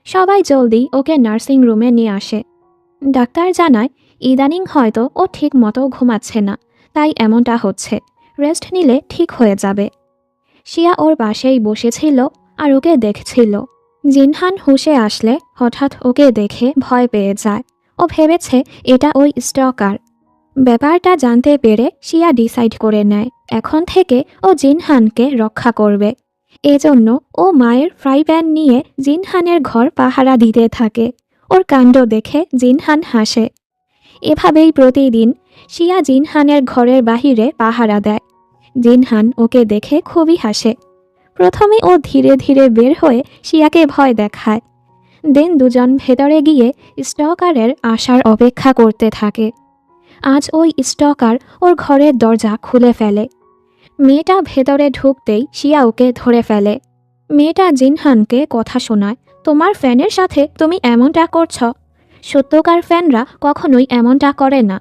Speaker 1: সবাই জলদি ওকে নার্সিং রুমে নিয়ে আসে। ডাক্তার জানায় ইদানিং হয়তো ও ঠিক মতো ঘুমাচ্ছে না, তাই এমনটা হচ্ছে, রেস্ট নিলে ঠিক হয়ে যাবে। শিয়া ওর পাশেই বসেছিল আর ওকে দেখছিল। জিনহান হুঁশে আসলে হঠাৎ ওকে দেখে ভয় পেয়ে যায়। ও ভেবেছে এটা ওই স্টকার। ব্যাপারটা জানতে পেরে শিয়া ডিসাইড করে নেয় এখন থেকে ও জিনহানকে রক্ষা করবে। এজন্য ও মায়ের ফ্রাই প্যান নিয়ে জিনহানের ঘর পাহারা দিতে থাকে। ওর কাণ্ড দেখে জিনহান হাসে। এভাবেই প্রতিদিন শিয়া জিনহানের ঘরের বাহিরে পাহারা দেয়। জিনহান ওকে দেখে খুবই হাসে। প্রথমে ও ধীরে ধীরে বের হয়ে শিয়াকে ভয় দেখায়। দেন দুজন ভেতরে গিয়ে স্টকারের আসার অপেক্ষা করতে থাকে। আজ ওই স্টকার ওর ঘরের দরজা খুলে ফেলে। মেয়েটা ভেতরে ঢুকতেই শিয়া ওকে ধরে ফেলে। মেয়েটা জিনহানকে কথা শোনায়, তোমার ফ্যানের সাথে তুমি এমনটা করছ, সত্যকার ফ্যানরা কখনোই এমনটা করে না।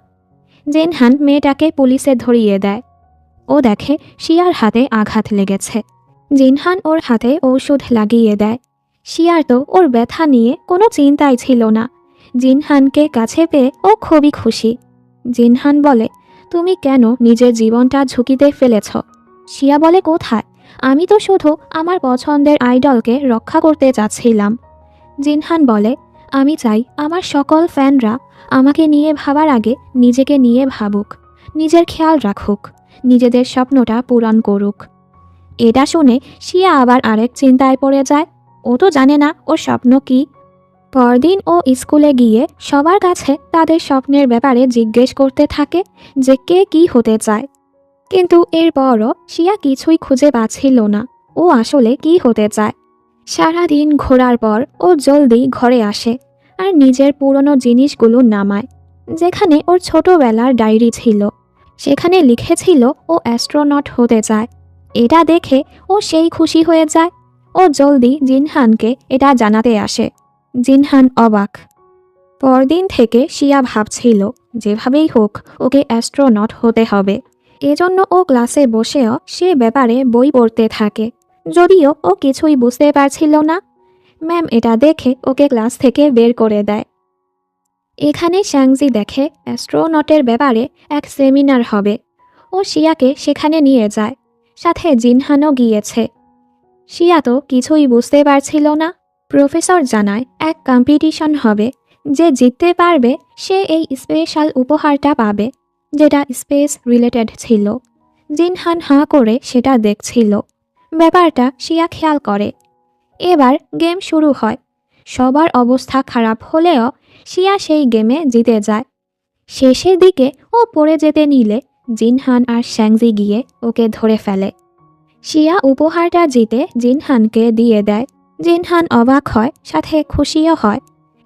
Speaker 1: জিনহান মেয়েটাকে পুলিশে ধরিয়ে দেয়। ও দেখে শিয়ার হাতে আঘাত লেগেছে। জিনহান ওর হাতে ঔষধ লাগিয়ে দেয়। শিয়ার তো ওর ব্যথা নিয়ে কোনো চিন্তাই ছিল না। জিনহানকে কাছে পেয়ে ও খুবই খুশি। জিনহান বলে, তুমি কেন নিজের জীবনটা ঝুঁকিতে ফেলেছ? শিয়া বলে, কোথায়, আমি তো শুধু আমার পছন্দের আইডলকে রক্ষা করতে চাচ্ছিলাম। জিনহান বলে, আমি চাই আমার সকল ফ্যানরা আমাকে নিয়ে ভাবার আগে নিজেকে নিয়ে ভাবুক, নিজের খেয়াল রাখুক, নিজেদের স্বপ্নটা পূরণ করুক। এটা শুনে শিয়া আবার আরেক চিন্তায় পড়ে যায়। ও তো জানে না ওর স্বপ্ন কি। পরদিন ও স্কুলে গিয়ে সবার কাছে তাদের স্বপ্নের ব্যাপারে জিজ্ঞেস করতে থাকে যে কে কি হতে চায়। কিন্তু এরপরও শিয়া কিছুই খুঁজে পাচ্ছিল না ও আসলে কি হতে চায়। সারাদিন ঘোরার পর ও জলদি ঘরে আসে আর নিজের পুরনো জিনিসগুলো নামায়। যেখানে ওর ছোটবেলার ডায়েরি ছিল, সেখানে লিখেছিল ও অ্যাস্ট্রোনট হতে চায়। এটা দেখে ও সেই খুশি হয়ে যায়। ও জলদি জিনহানকে এটা জানাতে আসে। জিনহান অবাক। পরদিন থেকে শিয়া ভাবছিল যেভাবেই হোক ওকে অ্যাস্ট্রোনট হতে হবে। এজন্য ও ক্লাসে বসেও সে ব্যাপারে বই পড়তে থাকে, যদিও ও কিছুই বুঝতে পারছিল না। ম্যাম এটা দেখে ওকে ক্লাস থেকে বের করে দেয়। এখানে শ্যাংজি দেখে অ্যাস্ট্রোনটের ব্যাপারে এক সেমিনার হবে। ও শিয়াকে সেখানে নিয়ে যায়, সাথে জিনহানও গিয়েছে। শিয়া তো কিছুই বুঝতে পারছিল না। প্রফেসর জানায় এক কম্পিটিশন হবে, যে জিততে পারবে সে এই স্পেশাল উপহারটা পাবে, যেটা স্পেস রিলেটেড ছিল। জিনহান হাঁ করে সেটা দেখছিল। ব্যাপারটা শিয়া খেয়াল করে। এবার গেম শুরু হয়। সবার অবস্থা খারাপ হলেও শিয়া সেই গেমে জিতে যায়। শেষের দিকে ও পড়ে যেতে নিলে জিনহান আর শ্যাংজি গিয়ে ওকে ধরে ফেলে। শিয়া উপহারটা জিতে জিনহানকে দিয়ে দেয়। জিনহান অবাক হয়, সাথে খুশিও হয়।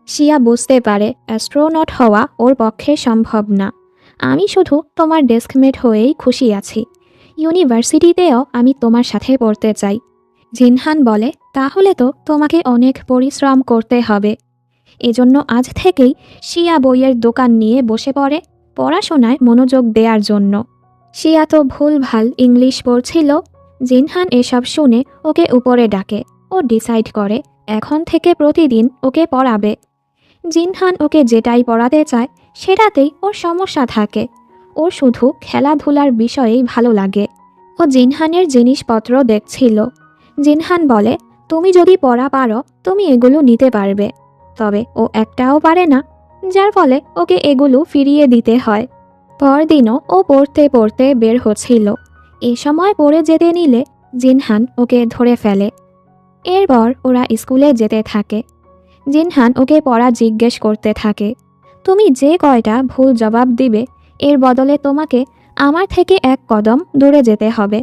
Speaker 1: শিয়া বুঝতে পারে অ্যাস্ট্রোনট হওয়া ওর পক্ষে সম্ভব না। আমি শুধু তোমার ডেস্কমেট হয়েই খুশি আছি। ইউনিভার্সিটিতেও আমি তোমার সাথে পড়তে চাই। জিনহান বলে, তাহলে তো তোমাকে অনেক পরিশ্রম করতে হবে। এজন্য আজ থেকেই শিয়া বইয়ের দোকান নিয়ে বসে পড়ে পড়াশোনায় মনোযোগ দেওয়ার জন্য। শিয়া তো ভুলভাল ইংলিশ পড়ছিল। জিনহান এসব শুনে ওকে উপরে ডাকে। ও ডিসাইড করে এখন থেকে প্রতিদিন ওকে পড়াবে। জিনহান ওকে যেটাই পড়াতে চায় সেটাতেই ওর সমস্যা থাকে। ওর শুধু খেলাধুলার বিষয়েই ভালো লাগে। ও জিনহানের জিনিসপত্র দেখছিল। জিনহান বলে, তুমি যদি পড়া পারো তুমি এগুলো নিতে পারবে। তবে ও একটাও পারে না, যার ফলে ওকে এগুলো ফিরিয়ে দিতে হয়। পরদিনও ও পড়তে পড়তে বের হচ্ছিল। এ সময় পড়ে যেতে নিলে জিনহান ওকে ধরে ফেলে। এরপর ওরা স্কুলে যেতে থাকে। জিনহান ওকে পড়া জিজ্ঞেস করতে থাকে। তুমি যে কয়টা ভুল জবাব দিবে এর বদলে তোমাকে আমার থেকে এক কদম দূরে যেতে হবে।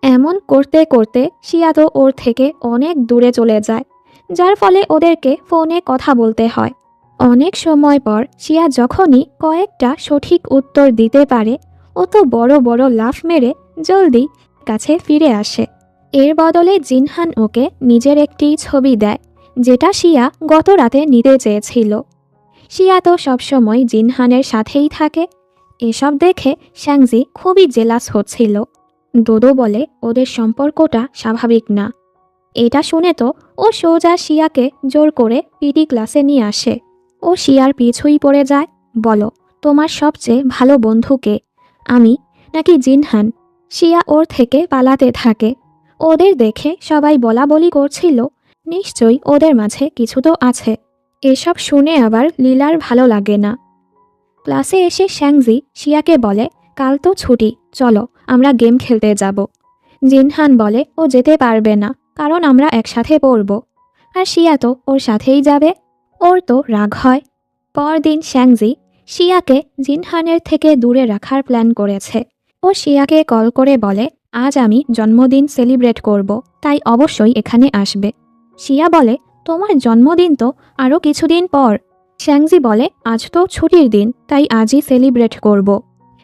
Speaker 1: এমন করতে করতে শিয়া তো ওর থেকে অনেক দূরে চলে যায়, যার ফলে ওদেরকে ফোনে কথা বলতে হয়। অনেক সময় পর শিয়া যখনই কয়েকটা সঠিক উত্তর দিতে পারে ও ও তো বড় বড় লাফ মেরে জলদি কাছে ফিরে আসে। এর বদলে জিনহান ওকে নিজের একটি ছবি দেয়, যেটা শিয়া গত রাতে নিতে চেয়েছিল। শিয়া তো সবসময় জিনহানের সাথেই থাকে। এসব দেখে শ্যাংজি খুবই জেলাস হচ্ছিল। ডোডো বলে ওদের সম্পর্কটা স্বাভাবিক না। এটা শুনে তো ও সোজা শিয়াকে জোর করে পিটি ক্লাসে নিয়ে আসে। ও শিয়ার পিছুই পড়ে যায়। বলো, তোমার সবচেয়ে ভালো বন্ধু কে, আমি নাকি জিনহান? শিয়া ওর থেকে পালাতে থাকে। ওদের দেখে সবাই বলা বলি করছিল, নিশ্চয়ই ওদের মাঝে কিছু তো আছে। এসব শুনে আবার লীলার ভালো লাগে না। ক্লাসে এসে শ্যাংজি শিয়াকে বলে, কাল তো ছুটি, চলো আমরা গেম খেলতে যাব। জিনহান বলে ও যেতে পারবে না, কারণ আমরা একসাথে পড়ব। আর শিয়া তো ওর সাথেই যাবে। ওর তো রাগ হয়। পরদিন শ্যাংজি শিয়াকে জিনহানের থেকে দূরে রাখার প্ল্যান করেছে। ও শিয়াকে কল করে বলে, আজ আমি জন্মদিন সেলিব্রেট করব, তাই অবশ্যই এখানে আসবে। শিয়া বলে, তোমার জন্মদিন তো আরও কিছুদিন পর। শ্যাংজি বলে, আজ তো ছুটির দিন, তাই আজই সেলিব্রেট করব।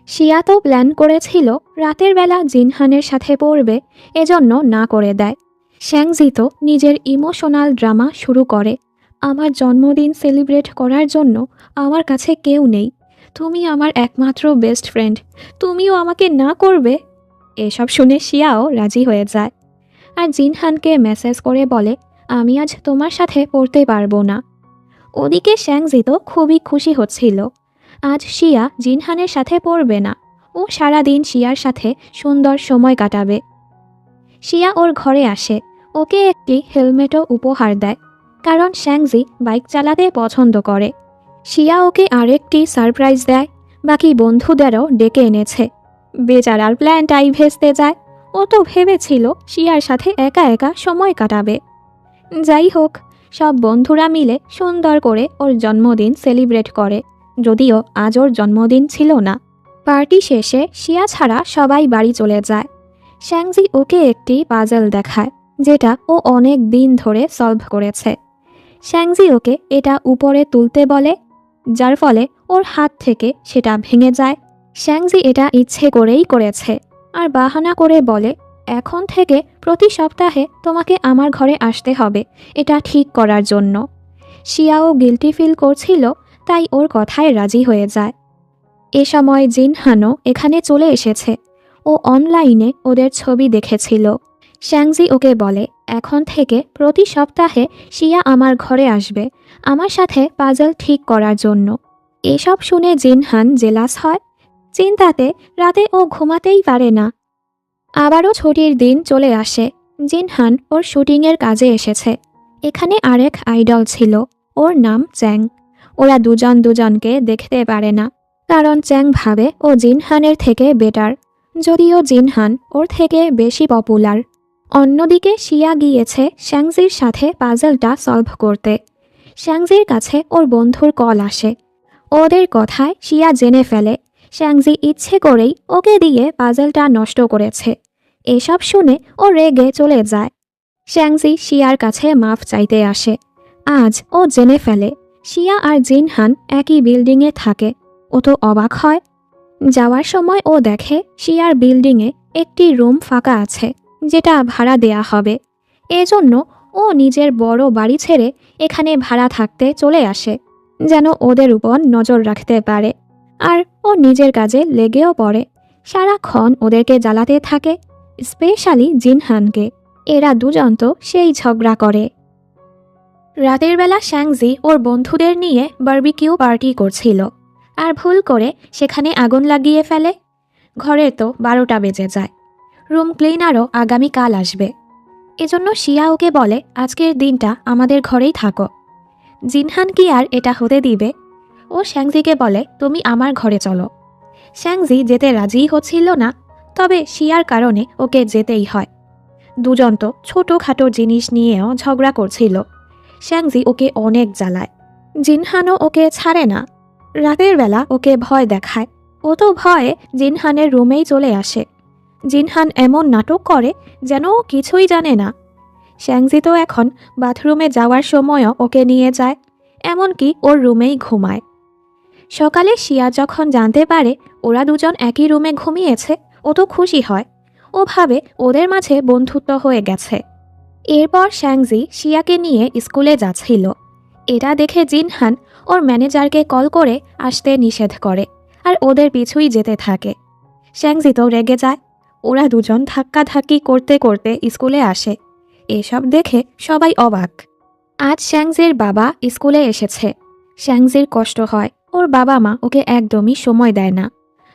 Speaker 1: শিয়া তো প্ল্যান করেছিল রাতের বেলা জিনহানের সাথে পড়বে, এজন্য না করে দেয়। শ্যাংজি তো নিজের ইমোশনাল ড্রামা শুরু করে। আমার জন্মদিন সেলিব্রেট করার জন্য আমার কাছে কেউ নেই, তুমি আমার একমাত্র বেস্ট ফ্রেন্ড, তুমিও আমাকে না করবে? এসব শুনে শিয়াও রাজি হয়ে যায়। আর জিনহানকে মেসেজ করে বলে, আমি আজ তোমার সাথে পড়তে পারবো না। ওদিকে শ্যাংজি তো খুবই খুশি হচ্ছিল। আজ শিয়া জিনহানের সাথে পড়বে না, ও সারাদিন শিয়ার সাথে সুন্দর সময় কাটাবে। শিয়া ওর ঘরে আসে, ওকে একটি হেলমেটও উপহার দেয়, কারণ শ্যাংজি বাইক চালাতে পছন্দ করে। শিয়া ওকে আরেকটি সারপ্রাইজ দেয়, বাকি বন্ধুদেরও ডেকে এনেছে। বেচারার প্ল্যানটাই ভেস্তে যায়। ও তো ভেবেছিল শিয়ার সাথে একা একা সময় কাটাবে। যাই হোক, সব বন্ধুরা মিলে সুন্দর করে ওর জন্মদিন সেলিব্রেট করে, যদিও আজ ওর জন্মদিন ছিল না। পার্টি শেষে শিয়া ছাড়া সবাই বাড়ি চলে যায়। শ্যাংজি ওকে একটি পাজল দেখায়, যেটা ও অনেক দিন ধরে সলভ করেছে। শ্যাংজি ওকে এটা উপরে তুলতে বলে, যার ফলে ওর হাত থেকে সেটা ভেঙে যায়। শ্যাংজি এটা ইচ্ছে করেই করেছে, আর বাহানা করে বলে, এখন থেকে প্রতি সপ্তাহে তোমাকে আমার ঘরে আসতে হবে এটা ঠিক করার জন্য। শিয়াও গিল্টি ফিল করছিল, তাই ওর কথায় রাজি হয়ে যায়। এ সময় জিনহানও এখানে চলে এসেছে। ও অনলাইনে ওদের ছবি দেখেছিল। শ্যাংজি ওকে বলে, এখন থেকে প্রতি সপ্তাহে শিয়া আমার ঘরে আসবে আমার সাথে পাজল ঠিক করার জন্য। এসব শুনে জিনহান জেলাস হয়। চিন্তাতে রাতে ও ঘুমাতেই পারে না। আবারও ছুটির দিন চলে আসে। জিনহান ওর শুটিংয়ের কাজে এসেছে। এখানে আরেক আইডল ছিল, ওর নাম চ্যাং। ওরা দুজন দুজনকে দেখতে পারে না, কারণ চ্যাং ভাবে ও জিনহানের থেকে বেটার, যদিও জিনহান ওর থেকে বেশি পপুলার। অন্যদিকে শিয়া গিয়েছে শ্যাংজির সাথে পাজলটা সলভ করতে। শ্যাংজির কাছে ওর বন্ধুর কল আসে। ওদের কথায় শিয়া জেনে ফেলে শ্যাংজি ইচ্ছে করেই ওকে দিয়ে পাজলটা নষ্ট করেছে। এসব শুনে ও রেগে চলে যায়। শ্যাংজি শিয়ার কাছে মাফ চাইতে আসে। আজ ও জেনে ফেলে শিয়া আর জিনহান একই বিল্ডিংয়ে থাকে। ও তো অবাক হয়। যাওয়ার সময় ও দেখে শিয়ার বিল্ডিংয়ে একটি রুম ফাঁকা আছে, যেটা ভাড়া দেয়া হবে। এজন্য ও নিজের বড় বাড়ি ছেড়ে এখানে ভাড়া থাকতে চলে আসে, যেন ওদের উপর নজর রাখতে পারে। আর ও নিজের কাজে লেগেও পড়ে। সারাক্ষণ ওদেরকে জ্বালাতে থাকে, স্পেশালি জিনহানকে। এরা দুজন তো সেই ঝগড়া করে। রাতের বেলা শ্যাংজি ওর বন্ধুদের নিয়ে বারবিকিউ পার্টি করছিল, আর ভুল করে সেখানে আগুন লাগিয়ে ফেলে। ঘরের তো 12টা বেজে যায়। রুম ক্লিনারও আগামীকাল আসবে। এজন্য শিয়া ওকে বলে, আজকের দিনটা আমাদের ঘরেই থাকো। জিনহান কি আর এটা হতে দিবে? ও শ্যাংজিকে বলে, তুমি আমার ঘরে চলো। শ্যাংজি যেতে রাজিই হচ্ছিল না, তবে শিয়ার কারণে ওকে যেতেই হয়। দুজন তো ছোটোখাটো জিনিস নিয়েও ঝগড়া করছিল। শ্যাংজি ওকে অনেক জ্বালায়। জিনহানও ওকে ছাড়ে না। রাতের বেলা ওকে ভয় দেখায়। ও তো ভয়ে জিনহানের রুমেই চলে আসে। জিনহান এমন নাটক করে যেন ও কিছুই জানে না। শ্যাংজি তো এখন বাথরুমে যাওয়ার সময়ও ওকে নিয়ে যায়, এমনকি ওর রুমেই ঘুমায়। সকালে শিয়া যখন জানতে পারে ওরা দুজন একই রুমে ঘুমিয়েছে, ও তো খুশি হয়। ও ভাবে ওদের মাঝে বন্ধুত্ব হয়ে গেছে। এরপর শ্যাংজি শিয়াকে নিয়ে স্কুলে যাচ্ছিল। এটা দেখে জিনহান ওর ম্যানেজারকে কল করে আসতে নিষেধ করে আর ওদের পিছুই যেতে থাকে। শ্যাংজি তো রেগে যায়। ওরা দুজন ধাক্কাধাক্কি করতে করতে স্কুলে আসে। এসব দেখে সবাই অবাক। আজ শ্যাংজির বাবা স্কুলে এসেছে। শ্যাংজির কষ্ট হয়, ওর বাবা মা ওকে একদমই সময় দেয় না।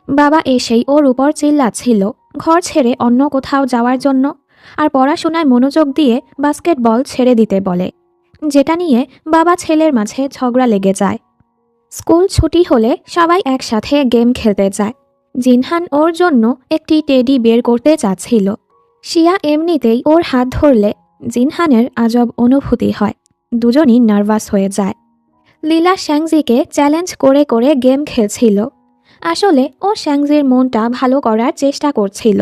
Speaker 1: বাবা এসেই ওর উপর চিল্লাচ্ছিল ঘর ছেড়ে অন্য কোথাও যাওয়ার জন্য, আর পড়াশোনায় মনোযোগ দিয়ে বাস্কেটবল ছেড়ে দিতে বলে, যেটা নিয়ে বাবা ছেলের মাঝে ঝগড়া লেগে যায়। স্কুল ছুটি হলে সবাই একসাথে গেম খেলতে যায়। জিনহান ওর জন্য একটি টেডি বের করতে চাচ্ছিল। শিয়া এমনিতেই ওর হাত ধরলে জিনহানের আজব অনুভূতি হয়। দুজনই নার্ভাস হয়ে যায়। লীলা শ্যাংজিকে চ্যালেঞ্জ করে করে গেম খেলছিল। আসলে ও শ্যাংজির মনটা ভালো করার চেষ্টা করছিল।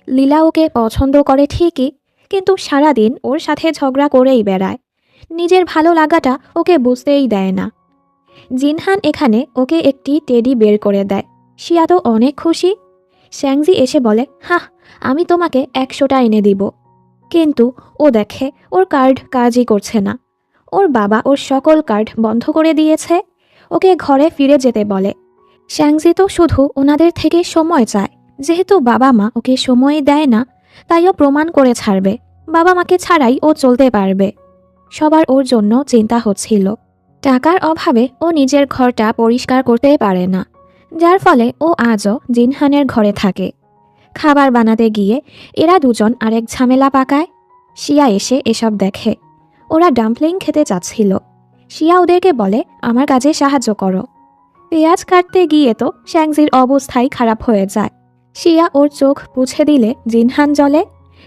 Speaker 1: লীলা ওকে পছন্দ করে ঠিকই, কিন্তু সারাদিন ওর সাথে ঝগড়া করেই বেড়ায়। নিজের ভালো লাগাটা ওকে বুঝতেই দেয় না। জিনহান এখানে ওকে একটি টেডি বের করে দেয়। শিয়া তো অনেক খুশি। শ্যাংজি এসে বলে, হাহ, আমি তোমাকে 100টা এনে দিব। কিন্তু ও দেখে ওর কার্ড কাজই করছে না। ওর বাবা ওর সকল কার্ড বন্ধ করে দিয়েছে। ওকে ঘরে ফিরে যেতে বলে। শ্যাংজি তো শুধু ওনাদের থেকে সময় চায়। যেহেতু বাবা মা ওকে সময় দেয় না, তাই ও প্রমাণ করে ছাড়বে বাবা মাকে ছাড়াই ও চলতে পারবে। সবার ওর জন্য চিন্তা হচ্ছিল। টাকার অভাবে ও নিজের ঘরটা পরিষ্কার করতে পারে না, যার ফলে ও আজও জিনহানের ঘরে থাকে। খাবার বানাতে গিয়ে এরা দুজন আরেক ঝামেলা পাকায়। শিয়া এসে এসব দেখে। ওরা ডাম্পলিং খেতে চাচ্ছিল। শিয়া ওদেরকে বলে, আমার কাজে সাহায্য করো। পেঁয়াজ কাটতে গিয়ে তো শ্যাংজির অবস্থাই খারাপ হয়ে যায়। শিয়া ওর চোখ পুছে দিলে জিনহান জ্বলে।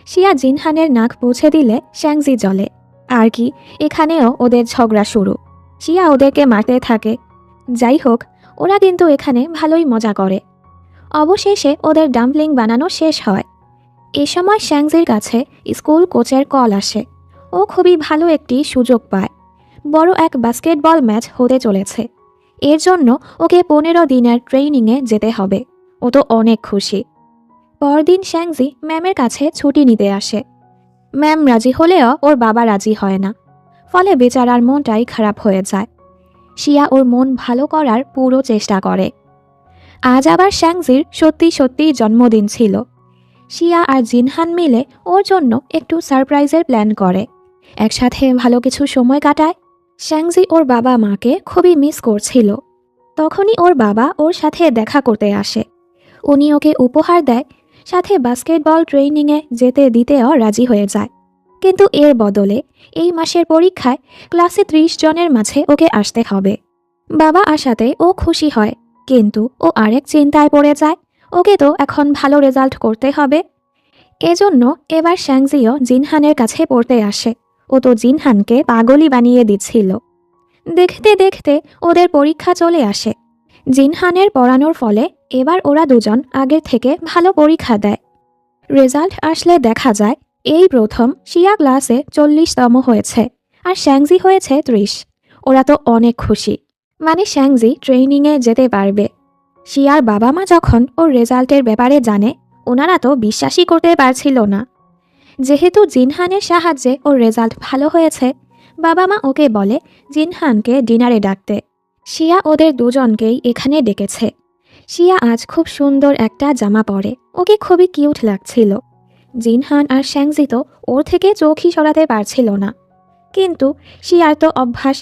Speaker 1: শিয়া জিনহানের নাক পুছে দিলে শ্যাংজি জ্বলে। আর কি, এখানেও ওদের ঝগড়া শুরু। শিয়া ওদেরকে মারতে থাকে। যাই হোক, ওরা কিন্তু এখানে ভালোই মজা করে। অবশেষে ওদের ডাম্পলিং বানানো শেষ হয়। এ সময় শ্যাংজির কাছে স্কুল কোচের কল আসে। ও খুবই ভালো একটি সুযোগ পায়। বড় এক বাস্কেটবল ম্যাচ হতে চলেছে। এর জন্য ওকে 15 দিনের ট্রেনিংয়ে যেতে হবে। ও তো অনেক খুশি। পরদিন শ্যাংজি ম্যামের কাছে ছুটি নিতে আসে। ম্যাম রাজি হলেও ওর বাবা রাজি হয় না। ফলে বেচারার মনটাই খারাপ হয়ে যায়। শিয়া ওর মন ভালো করার পুরো চেষ্টা করে। আজ আবার শ্যাংজির সত্যি সত্যিই জন্মদিন ছিল। শিয়া আর জিনহান মিলে ওর জন্য একটু সারপ্রাইজের প্ল্যান করে। একসাথে ভালো কিছু সময় কাটায়। শ্যাংজি ওর বাবা মাকে খুবই মিস করছিল। তখনই ওর বাবা ওর সাথে দেখা করতে আসে। উনি ওকে উপহার দেয়, সাথে বাস্কেটবল ট্রেনিংয়ে যেতে দিতেও রাজি হয়ে যায়। কিন্তু এর বদলে এই মাসের পরীক্ষায় ক্লাসে 30 জনের মাঝে ওকে আসতে হবে। বাবা আসাতে ও খুশি হয়, কিন্তু ও আরেক চিন্তায় পড়ে যায়। ওকে তো এখন ভালো রেজাল্ট করতে হবে। এজন্য এবার শ্যাংজিও জিনহানের কাছে পড়তে আসে। ও তো জিনহানকে পাগলই বানিয়ে দিচ্ছিল। দেখতে দেখতে ওদের পরীক্ষা চলে আসে। জিনহানের পড়ানোর ফলে এবার ওরা দুজন আগের থেকে ভালো পরীক্ষা দেয়। রেজাল্ট আসলে দেখা যায় এই প্রথম শিয়া ক্লাসে 40তম হয়েছে, আর শ্যাংজি হয়েছে 30। ওরা তো অনেক খুশি। মানে শ্যাংজি ট্রেনিংয়ে যেতে পারবে। শিয়ার বাবা মা যখন ওর রেজাল্টের ব্যাপারে জানে, ওনারা তো বিশ্বাসই করতে পারছিল না। যেহেতু জিনহানের সাহায্যে ওর রেজাল্ট ভালো হয়েছে, বাবা মা ওকে বলে জিনহানকে ডিনারে ডাকতে। শিয়া ওদের দুজনকেই এখানে ডেকেছে। শিয়া আজ খুব সুন্দর একটা জামা পরে। ওকে খুবই কিউট লাগছিল। জিনহান আর শ্যাংজি তো ওর থেকে চোখই সরাতে পারছিল না। কিন্তু শিয়ার তো অভ্যাস,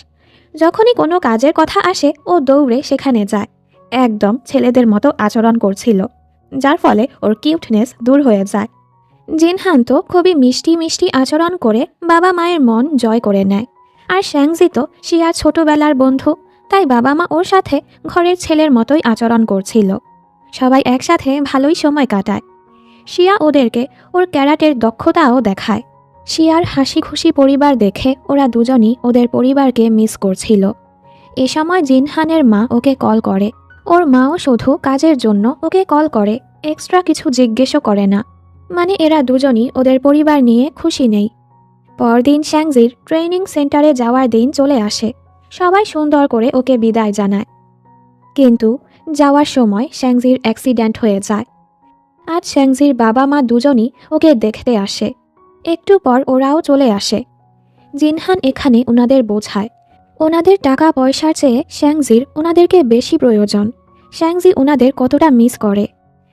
Speaker 1: যখনই কোনো কাজের কথা আসে ও দৌড়ে সেখানে যায়। একদম ছেলেদের মতো আচরণ করছিল, যার ফলে ওর কিউটনেস দূর হয়ে যায়। জিনহান তো খুবই মিষ্টি মিষ্টি আচরণ করে বাবা মায়ের মন জয় করে নেয়। আর শ্যাংজি তো শিয়ার ছোটবেলার বন্ধু, তাই বাবা মা ওর সাথে ঘরের ছেলের মতোই আচরণ করছিল। সবাই একসাথে ভালোই সময় কাটায়। শিয়া ওদেরকে ওর ক্যারাটের দক্ষতাও দেখায়। শিয়ার হাসি খুশি পরিবার দেখে ওরা দুজনই ওদের পরিবারকে মিস করছিল। এ সময় জিনহানের মা ওকে কল করে। ওর মাও শুধু কাজের জন্য ওকে কল করে, এক্সট্রা কিছু জিজ্ঞেসও করে না। মানে এরা দুজনই ওদের পরিবার নিয়ে খুশি নেই। পরদিন শ্যাংজির ট্রেনিং সেন্টারে যাওয়ার দিন চলে আসে। সবাই সুন্দর করে ওকে বিদায় জানায়। কিন্তু যাওয়ার সময় শ্যাংজির অ্যাক্সিডেন্ট হয়ে যায়। আজ শ্যাংজির বাবা মা দুজনই ওকে দেখতে আসে। একটু পর ওরাও চলে আসে। জিনহান এখানে ওনাদের বোঝায় ওনাদের টাকা পয়সার চেয়ে শ্যাংজির ওনাদেরকে বেশি প্রয়োজন। শ্যাংজি ওনাদের কতটা মিস করে।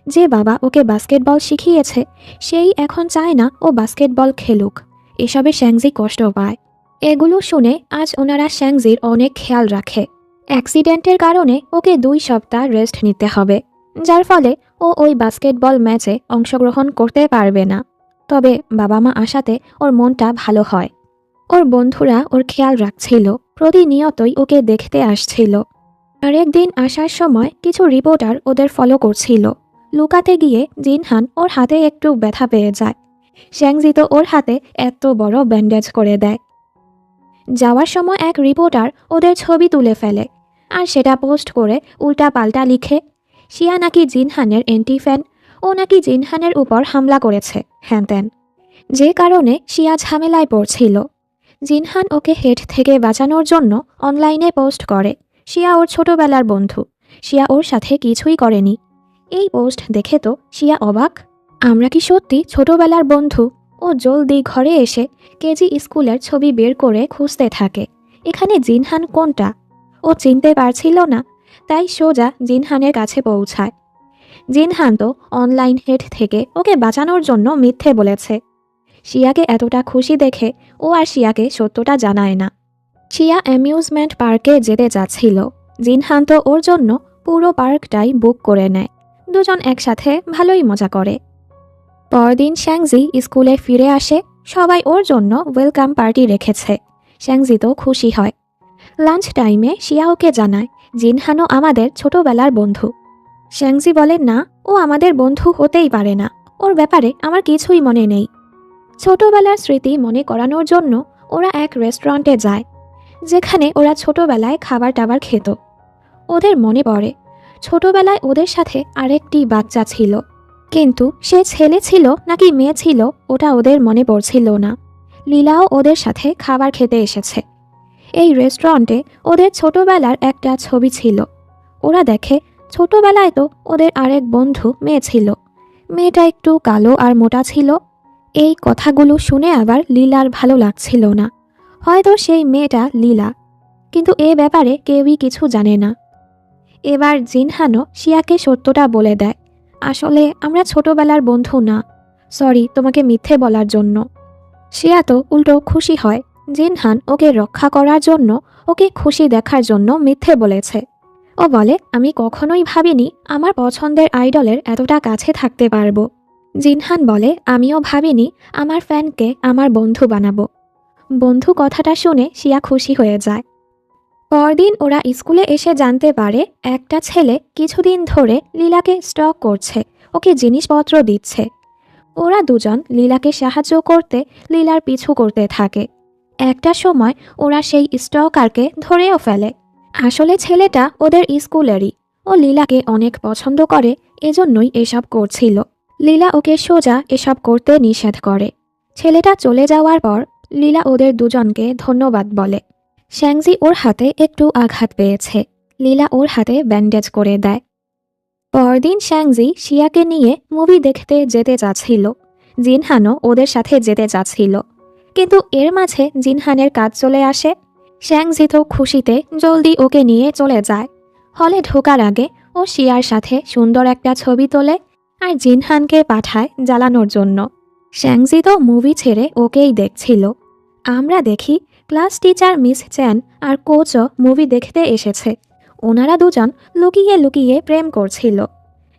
Speaker 1: যে বাবা ওকে বাস্কেটবল শিখিয়েছে সেই এখন চায় না ও বাস্কেটবল খেলুক। এসবে শ্যাংজি কষ্ট পায়। এগুলো শুনে আজ ওনারা শ্যাংজির অনেক খেয়াল রাখে। অ্যাক্সিডেন্টের কারণে ওকে 2 সপ্তাহ রেস্ট নিতে হবে, যার ফলে ও ওই বাস্কেটবল ম্যাচে অংশগ্রহণ করতে পারবে না। তবে বাবা মা আসাতে ওর মনটা ভালো হয়। ওর বন্ধুরা ওর খেয়াল রাখছিল, প্রতিনিয়তই ওকে দেখতে আসছিল। আর একদিন আসার সময় কিছু রিপোর্টার ওদের ফলো করছিল। লুকাতে গিয়ে জিনহান ওর হাতে একটু ব্যথা পেয়ে যায়। শ্যাংজি তো ওর হাতে এত বড় ব্যান্ডেজ করে দেয়। যাওয়ার সময় এক রিপোর্টার ওদের ছবি তুলে ফেলে আর সেটা পোস্ট করে উল্টা পাল্টা লিখে শিয়া নাকি জিনহানের অ্যান্টি ফ্যান, ও নাকি জিনহানের উপর হামলা করেছে, হ্যানত্যান। যে কারণে শিয়া ঝামেলায় পড়ছিল। জিনহান ওকে হেড থেকে বাঁচানোর জন্য অনলাইনে পোস্ট করে শিয়া ওর ছোটবেলার বন্ধু, শিয়া ওর সাথে কিছুই করেনি। এই পোস্ট দেখে তো শিয়া অবাক। আমরা কি সত্যি ছোটবেলার বন্ধু? ও জলদি ঘরে এসে কেজি স্কুলের ছবি বের করে খুঁজতে থাকে এখানে জিনহান কোনটা। ও চিনতে পারছিল না, তাই সোজা জিনহানের কাছে পৌঁছায়। জিনহান তো অনলাইন হেড থেকে ওকে বাঁচানোর জন্য মিথ্যে বলেছে। শিয়াকে এতটা খুশি দেখে ও আর শিয়াকে সত্যটা জানায় না। শিয়া অ্যামিউজমেন্ট পার্কে যেতে চাচ্ছিল। জিনহান তো ওর জন্য পুরো পার্কটাই বুক করে নেয়। দুজন একসাথে ভালোই মজা করে। পরদিন শ্যাংজি স্কুলে ফিরে আসে। সবাই ওর জন্য ওয়েলকাম পার্টি রেখেছে। শ্যাংজি তো খুশি হয়। লাঞ্চ টাইমে শিয়া ওকে জানায় জিনহানও আমাদের ছোটবেলার বন্ধু। শ্যাংজি বলে না, ও আমাদের বন্ধু হতেই পারে না, ওর ব্যাপারে আমার কিছুই মনে নেই। ছোটবেলার স্মৃতি মনে করানোর জন্য ওরা এক রেস্টুরেন্টে যায়, যেখানে ওরা ছোটবেলায় খাবার টাবার খেত। ওদের মনে পড়ে ছোটবেলায় ওদের সাথে আরেকটি বাচ্চা ছিল, কিন্তু সে ছেলে ছিল নাকি মেয়ে ছিল ওটা ওদের মনে পড়ছিল না। লীলাও ওদের সাথে খাবার খেতে এসেছে। এই রেস্টুরেন্টে ওদের ছোটবেলার একটা ছবি ছিল। ওরা দেখে ছোটবেলায় তো ওদের আরেক বন্ধু মেয়ে ছিল, মেয়েটা একটু কালো আর মোটা ছিল। এই কথাগুলো শুনে আবার লীলার ভালো লাগছিল না। হয়তো সেই মেয়েটা লীলা, কিন্তু এ ব্যাপারে কেউই কিছু জানে না। এবার জিনহানও শিয়াকে সত্যটা বলে দেয়, আসলে আমরা ছোটবেলার বন্ধু না, সরি তোমাকে মিথ্যে বলার জন্য। শিয়া তো উল্টো খুশি হয়। জিনহান ওকে রক্ষা করার জন্য, ওকে খুশি দেখার জন্য মিথ্যে বলেছে। ও বলে আমি কখনোই ভাবিনি আমার পছন্দের আইডলের এতটা কাছে থাকতে পারবো। জিনহান বলে আমিও ভাবিনি আমার ফ্যানকে আমার বন্ধু বানাবো। বন্ধু কথাটা শুনে শিয়া খুশি হয়ে যায়। পরদিন ওরা স্কুলে এসে জানতে পারে একটা ছেলে কিছুদিন ধরে লীলাকে স্টক করছে, ওকে জিনিসপত্র দিচ্ছে। ওরা দুজন লীলাকে সাহায্য করতে লীলার পিছু করতে থাকে। একটা সময় ওরা সেই স্টকারকে ধরেও ফেলে। আসলে ছেলেটা ওদের স্কুলেরই, ও লীলাকে অনেক পছন্দ করে, এজন্যই এসব করছিল। লীলা ওকে সোজা এসব করতে নিষেধ করে। ছেলেটা চলে যাওয়ার পর লীলা ওদের দুজনকে ধন্যবাদ বলে। শ্যাংজি ওর হাতে একটু আঘাত পেয়েছে, লীলা ওর হাতে ব্যান্ডেজ করে দেয়। পরদিন শ্যাংজি শিয়াকে নিয়ে মুভি দেখতে যেতে চাচ্ছিল। জিনহানও ওদের সাথে যেতে চাচ্ছিল, কিন্তু এর মাঝে জিনহানের কাজ চলে আসে। শ্যাংজি তো খুশিতে জলদি ওকে নিয়ে চলে যায়। হলে ঢোকার আগে ও শিয়ার সাথে সুন্দর একটা ছবি তোলে আর জিনহানকে পাঠায় জ্বালানোর জন্য। শ্যাংজি তো মুভি ছেড়ে ওকেই দেখছিল। আমরা দেখি ক্লাস টিচার মিস চ্যান আর কোচও মুভি দেখতে এসেছে। ওনারা দুজন লুকিয়ে লুকিয়ে প্রেম করছিল।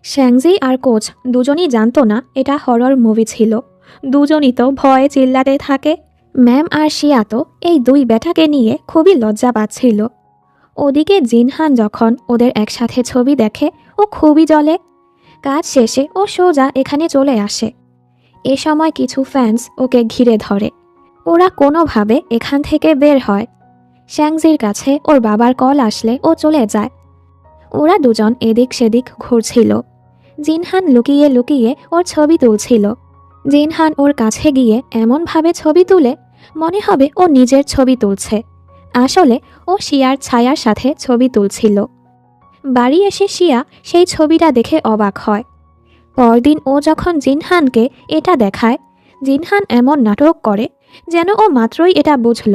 Speaker 1: শ্যাংজি আর কোচ দুজনই জানতো না এটা হরর মুভি ছিল। দুজনই তো ভয়ে চিল্লাতে থাকে। ম্যাম আর শিয়া তো এই দুই বেটাকে নিয়ে খুবই লজ্জা পাচ্ছিল। ওদিকে জিনহান যখন ওদের একসাথে ছবি দেখে ও খুবই জ্বলে। কাজ শেষে ও সোজা এখানে চলে আসে। এ সময় কিছু ফ্যান্স ওকে ঘিরে ধরে। ওরা কোনোভাবে এখান থেকে বের হয়। শ্যাংজির কাছে ওর বাবার কল আসলে ও চলে যায়। ওরা দুজন এদিক সেদিক ঘুরছিল। জিনহান লুকিয়ে লুকিয়ে ওর ছবি তুলছিল। জিনহান ওর কাছে গিয়ে এমনভাবে ছবি তুলে মনে হবে ও নিজের ছবি তুলছে, আসলে ও শিয়ার ছায়ার সাথে ছবি তুলছিল। বাড়ি এসে শিয়া সেই ছবিটা দেখে অবাক হয়। পরদিন ও যখন জিনহানকে এটা দেখায়, জিনহান এমন নাটক করে যেন ও মাত্রই এটা বুঝল।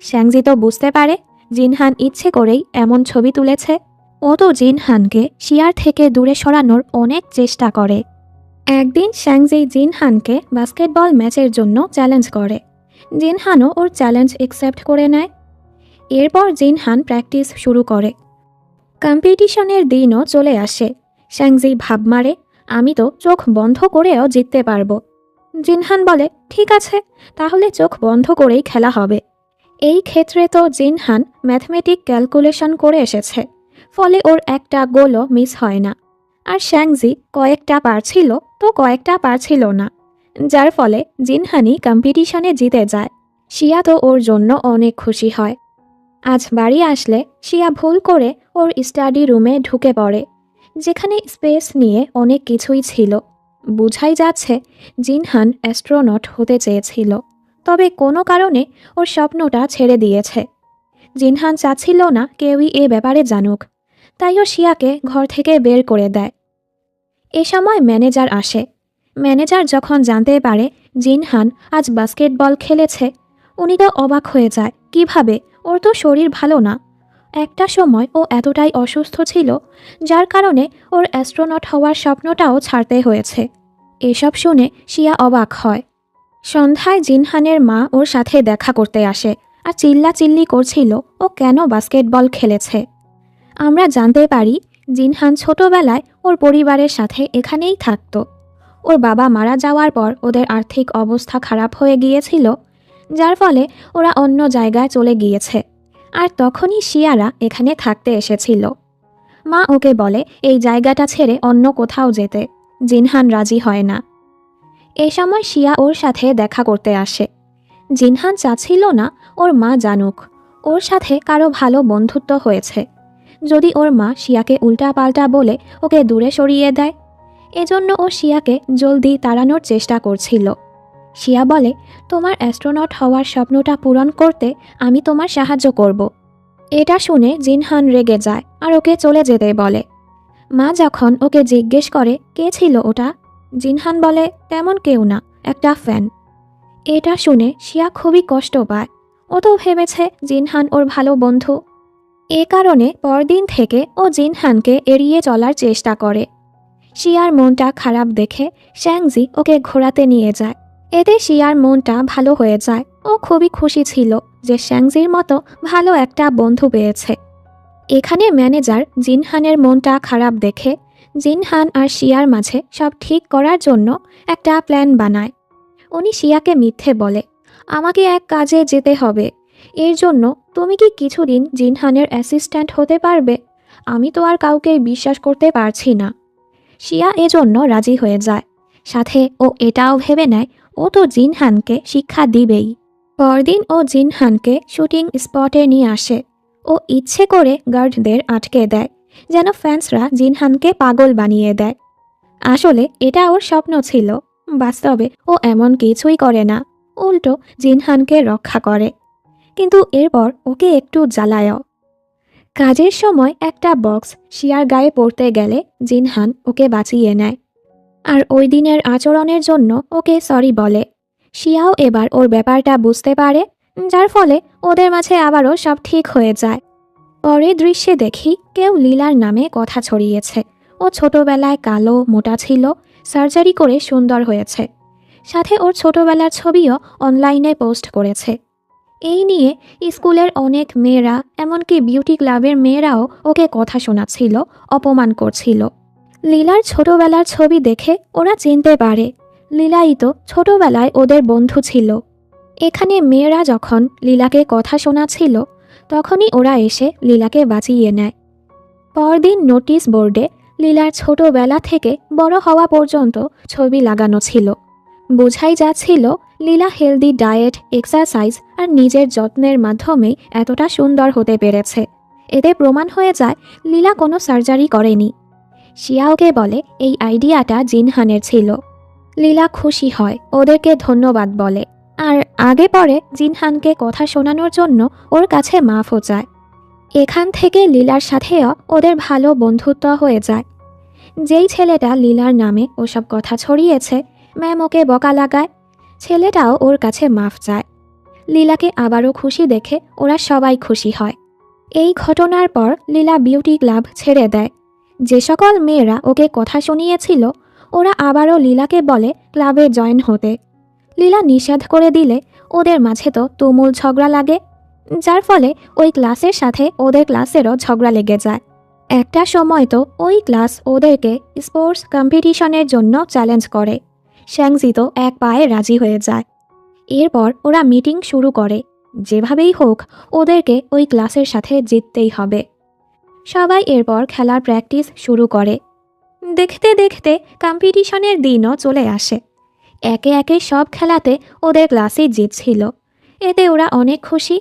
Speaker 1: শ্যাংজি তো বুঝতে পারে জিনহান ইচ্ছে করেই এমন ছবি তুলেছে। ও তো জিনহানকে শিয়ার থেকে দূরে সরানোর অনেক চেষ্টা করে। একদিন শ্যাংজি জিনহানকে বাস্কেটবল ম্যাচের জন্য চ্যালেঞ্জ করে। জিনহানও ওর চ্যালেঞ্জ অ্যাকসেপ্ট করে নেয়। এরপর জিনহান প্র্যাকটিস শুরু করে। কম্পিটিশনের দিনও চলে আসে। শ্যাংজি ভাব মারে, আমি তো চোখ বন্ধ করেও জিততে পারবো। জিনহান বলে, ঠিক আছে, তাহলে চোখ বন্ধ করেই খেলা হবে। এই ক্ষেত্রে তো জিনহান ম্যাথমেটিক ক্যালকুলেশন করে এসেছে, ফলে ওর একটা গোলও মিস হয় না। আর শ্যাংজি কয়েকটা পারছিল তো কয়েকটা পারছিল না, যার ফলে জিনহানই কম্পিটিশনে জিতে যায়। শিয়া তো ওর জন্য অনেক খুশি হয়। আজ বাড়ি আসলে শিয়া ভুল করে ওর স্টাডি রুমে ঢুকে পড়ে, যেখানে স্পেস নিয়ে অনেক কিছুই ছিল। বুঝাই যাচ্ছে জিনহান অ্যাস্ট্রোনট হতে চেয়েছিল, তবে কোনো কারণে ওর স্বপ্নটা ছেড়ে দিয়েছে। জিনহান চাচ্ছিল না কেউই এ ব্যাপারে জানুক, তাই ও শিয়াকে ঘর থেকে বের করে দেয়। এ সময় ম্যানেজার আসে। ম্যানেজার যখন জানতে পারে জিনহান আজ বাস্কেটবল খেলেছে, উনি তো অবাক হয়ে যায়। কিভাবে? ওর তো শরীর ভালো না। একটা সময় ও এতটাই অসুস্থ ছিল, যার কারণে ওর অ্যাস্ট্রোনট হওয়ার স্বপ্নটাও ছাড়তে হয়েছে। এসব শুনে শিয়া অবাক হয়। সন্ধ্যায় জিনহানের মা ওর সাথে দেখা করতে আসে আর চিল্লাচিল্লি করছিল ও কেন বাস্কেটবল খেলেছে। আমরা জানতে পারি জিনহান ছোটবেলায় ওর পরিবারের সাথে এখানেই থাকত। ওর বাবা মারা যাওয়ার পর ওদের আর্থিক অবস্থা খারাপ হয়ে গিয়েছিল, যার ফলে ওরা অন্য জায়গায় চলে গিয়েছে। আর তখনই শিয়ারা এখানে থাকতে এসেছিল। মা ওকে বলে এই জায়গাটা ছেড়ে অন্য কোথাও যেতে। জিনহান রাজি হয় না। এ সময় শিয়া ওর সাথে দেখা করতে আসে। জিনহান চাচ্ছিল না ওর মা জানুক ওর সাথে কারো ভালো বন্ধুত্ব হয়েছে। যদি ওর মা শিয়াকে উল্টাপাল্টা বলে ওকে দূরে সরিয়ে দেয়, এজন্য ও শিয়াকে জলদি তাড়ানোর চেষ্টা করছিল। শিয়া বলে, তোমার অ্যাস্ট্রোনট হওয়ার স্বপ্নটা পূরণ করতে আমি তোমার সাহায্য করব। এটা শুনে জিনহান রেগে যায় আর ওকে চলে যেতে বলে। মা যখন ওকে জিজ্ঞেস করে কে ছিল ওটা, জিনহান বলে তেমন কেউ না, একটা ফ্যান। এটা শুনে শিয়া খুবই কষ্ট পায়। ও তো ভেবেছে জিনহান ওর ভালো বন্ধু। এ কারণে পরদিন থেকে ও জিনহানকে এড়িয়ে চলার চেষ্টা করে। শিয়ার মনটা খারাপ দেখে শ্যাংজি ওকে ঘোরাতে নিয়ে যায়। এতে শিয়ার মনটা ভালো হয়ে যায়। ও খুবই খুশি ছিল যে শ্যাংজির মতো ভালো একটা বন্ধু পেয়েছে। এখানে ম্যানেজার জিনহানের মনটা খারাপ দেখে জিনহান আর শিয়ার মাঝে সব ঠিক করার জন্য একটা প্ল্যান বানায়। উনি শিয়াকে মিথ্যে বলে, আমাকে এক কাজে যেতে হবে, এর জন্য তুমি কি কিছুদিন জিনহানের অ্যাসিস্ট্যান্ট হতে পারবে? আমি তো আর কাউকে বিশ্বাস করতে পারছি না। শিয়া এজন্য রাজি হয়ে যায়। সাথে ও এটাও ভেবে নেয় ও তো জিনহানকে শিক্ষা দিবেই। পরদিন ও জিনহানকে শুটিং স্পটে নিয়ে আসে। ও ইচ্ছে করে গার্ডদের আটকে দেয়, যেন ফ্যান্সরা জিনহানকে পাগল বানিয়ে দেয়। আসলে এটা ওর স্বপ্ন ছিল। বাস্তবে ও এমন কিছুই করে না, উল্টো জিনহানকে রক্ষা করে। কিন্তু এরপর ওকে একটু জ্বালায়। কাজের সময় একটা বক্স শিয়ার গায়ে পড়তে গেলে জিনহান ওকে বাঁচিয়ে নেয় আর ওই দিনের আচরণের জন্য ওকে সরি বলে। শিয়াও এবার ওর ব্যাপারটা বুঝতে পারে, যার ফলে ওদের মাঝে আবারও সব ঠিক হয়ে যায়। পরের দৃশ্যে দেখি কেউ লীলার নামে কথা ছড়িয়েছে। ও ছোটবেলায় কালো মোটা ছিল, সার্জারি করে সুন্দর হয়েছে। সাথে ওর ছোটবেলার ছবিও অনলাইনে পোস্ট করেছে। এই নিয়ে স্কুলের অনেক মেয়েরা, এমনকি বিউটি ক্লাবের মেয়েরাও ওকে কথা শোনাচ্ছিল, অপমান করছিল। লীলার ছোটবেলার ছবি দেখে ওরা চিনতে পারে লীলাই তো ছোটবেলায় ওদের বন্ধু ছিল। এখানে মেয়েরা যখন লীলাকে কথা শোনাচ্ছিল, তখনই ওরা এসে লীলাকে বাঁচিয়ে নেয়। পরদিন নোটিশ বোর্ডে লীলার ছোটবেলা থেকে বড় হওয়া পর্যন্ত ছবি লাগানো ছিল। বোঝাই যাচ্ছিল লীলা হেলদি ডায়েট, এক্সারসাইজ আর নিজের যত্নের মাধ্যমে এতটা সুন্দর হতে পেরেছে। এতে প্রমাণ হয়ে যায় লীলা কোনো সার্জারি করেনি। শিয়াওকে বলে এই আইডিয়াটা জিনহানের ছিল। লীলা খুশি হয়, ওদেরকে ধন্যবাদ বলে, আর আগে পরে জিনহানকে কথা শোনানোর জন্য ওর কাছে মাফও চায়। এখান থেকে লীলার সাথেও ওদের ভালো বন্ধুত্ব হয়ে যায়। যেই ছেলেটা লীলার নামে ওসব কথা ছড়িয়েছে, ম্যাম ওকে বকা লাগায়। ছেলেটাও ওর কাছে মাফ চায়। লীলাকে আবারও খুশি দেখে ওরা সবাই খুশি হয়। এই ঘটনার পর লীলা বিউটি ক্লাব ছেড়ে দেয়। যে সকল মেয়েরা ওকে কথা শুনিয়েছিল ওরা আবারও লীলাকে বলে ক্লাবে জয়েন হতে। লীলা নিষেধ করে দিলে ওদের মাঝে তো তুমুল ঝগড়া লাগে, যার ফলে ওই ক্লাসের সাথে ওদের ক্লাসেরও ঝগড়া লেগে যায়। একটা সময় তো ওই ক্লাস ওদেরকে স্পোর্টস কম্পিটিশনের জন্য চ্যালেঞ্জ করে। শ্যাংজি তো এক পায়ে রাজি হয়ে যায়। এরপর ওরা মিটিং শুরু করে, যেভাবেই হোক ওদেরকে ওই ক্লাসের সাথে জিততেই হবে। সবাই এরপর খেলার প্র্যাকটিস শুরু করে। দেখতে দেখতে কম্পিটিশনের দিনও চলে আসে। একে একে সব খেলাতে ওদের ক্লাসই জিতছিল। এতে ওরা অনেক খুশি।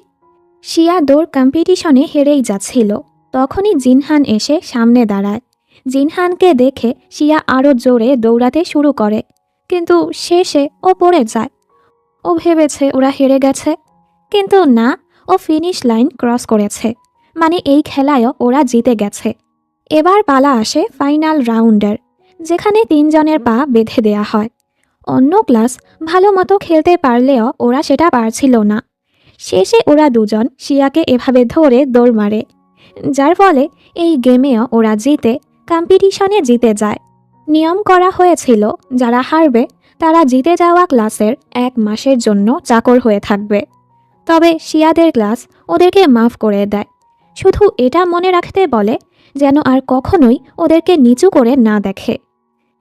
Speaker 1: শিয়া দৌড় কম্পিটিশনে হেরেই যাচ্ছিল। তখনই জিনহান এসে সামনে দাঁড়ায়। জিনহানকে দেখে শিয়া আরও জোরে দৌড়াতে শুরু করে, কিন্তু শেষে ও পড়ে যায়। ও ভেবেছে ওরা হেরে গেছে, কিন্তু না, ও ফিনিশ লাইন ক্রস করেছে, মানে এই খেলায়ও ওরা জিতে গেছে। এবার পালা আসে ফাইনাল রাউন্ডের, যেখানে 3 জনের পা বেঁধে দেয়া হয়। অন্য ক্লাস ভালো মতো খেলতে পারলেও ওরা সেটা পারছিল না। শেষে ওরা দুজন শিয়াকে এভাবে ধরে দৌড় মারে, যার ফলে এই গেমেও ওরা জিতে কম্পিটিশনে জিতে যায়। নিয়ম করা হয়েছিল যারা হারবে তারা জিতে যাওয়া ক্লাসের 1 মাসের জন্য চাকর হয়ে থাকবে। তবে শিয়াদের ক্লাস ওদেরকে মাফ করে দেয়, শুধু এটা মনে রাখতে বলে যেন আর কখনোই ওদেরকে নিচু করে না দেখে।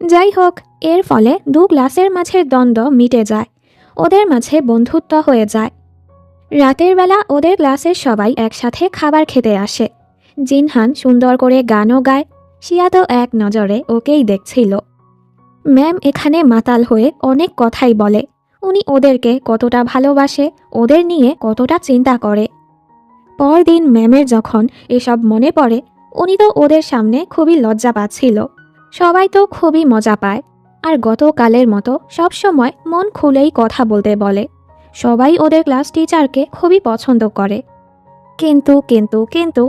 Speaker 1: যাই হোক, এর ফলে 2 ক্লাসের মাঝের দ্বন্দ্ব মিটে যায়, ওদের মাঝে বন্ধুত্ব হয়ে যায়। রাতের বেলা ওদের ক্লাসের সবাই একসাথে খাবার খেতে আসে। জিনহান সুন্দর করে গানও গায়। শিয়া তো এক নজরে ওকেই দেখছিল। ম্যাম এখানে মাতাল হয়ে অনেক কথাই বলে। উনি ওদেরকে কতটা ভালোবাসে, ওদের নিয়ে কতটা চিন্তা করে। পরদিন ম্যামের যখন এসব মনে পড়ে, উনি তো ওদের সামনে খুবই লজ্জা পাচ্ছিল। সবাই তো খুবই মজা পায়, আর গতকালের মতো সবসময় মন খুলেই কথা বলতে বলে। সবাই ওদের ক্লাস টিচারকে খুবই পছন্দ করে। কিন্তু কিন্তু কিন্তু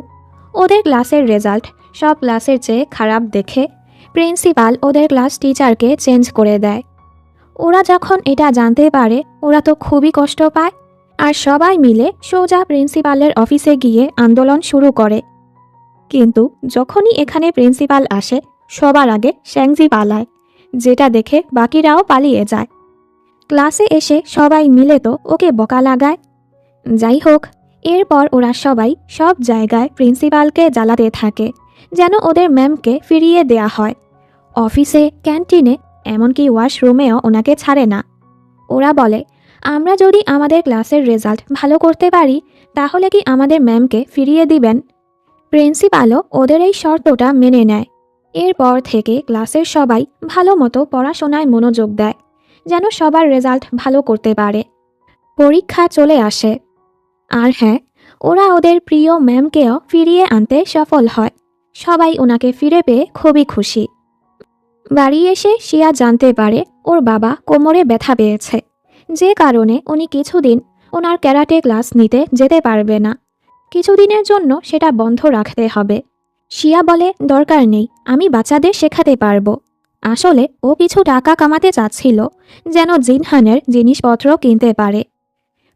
Speaker 1: ওদের ক্লাসের রেজাল্ট সব ক্লাসের চেয়ে খারাপ দেখে প্রিন্সিপাল ওদের ক্লাস টিচারকে চেঞ্জ করে দেয়। ওরা যখন এটা জানতে পারে ওরা তো খুবই কষ্ট পায়, আর সবাই মিলে সোজা প্রিন্সিপালের অফিসে গিয়ে আন্দোলন শুরু করে। কিন্তু যখনই এখানে প্রিন্সিপাল আসে সবার আগে শ্যাংজি পালায়, যেটা দেখে বাকিরাও পালিয়ে যায়। ক্লাসে এসে সবাই মিলে তো ওকে বকা লাগায়। যাই হোক, এরপর ওরা সবাই সব জায়গায় প্রিন্সিপালকে জ্বালাতে থাকে যেন ওদের ম্যামকে ফিরিয়ে দেয়া হয়। অফিসে, ক্যান্টিনে, এমনকি ওয়াশরুমেও ওনাকে ছাড়ে না। ওরা বলে, আমরা যদি আমাদের ক্লাসের রেজাল্ট ভালো করতে পারি তাহলে কি আমাদের ম্যামকে ফিরিয়ে দিবেন? প্রিন্সিপালও ওদের এই শর্তটা মেনে নেয়। এরপর থেকে ক্লাসের সবাই ভালো মতো পড়াশোনায় মনোযোগ দেয়, যেন সবার রেজাল্ট ভালো করতে পারে। পরীক্ষা চলে আসে, আর হ্যাঁ, ওরা ওদের প্রিয় ম্যামকেও ফিরিয়ে আনতে সফল হয়। সবাই ওনাকে ফিরে পেয়ে খুবই খুশি। বাড়ি এসে শিয়া জানতে পারে ওর বাবা কোমরে ব্যথা পেয়েছে, যে কারণে উনি কিছুদিন ওনার ক্যারাটে ক্লাস নিতে যেতে পারবে না। কিছুদিনের জন্য সেটা বন্ধ রাখতে হবে। শিয়া বলে, দরকার নেই, আমি বাচ্চাদের শেখাতে পারবো। আসলে ও কিছু টাকা কামাতে চাচ্ছিল যেন জিনহানের জিনিসপত্র কিনতে পারে।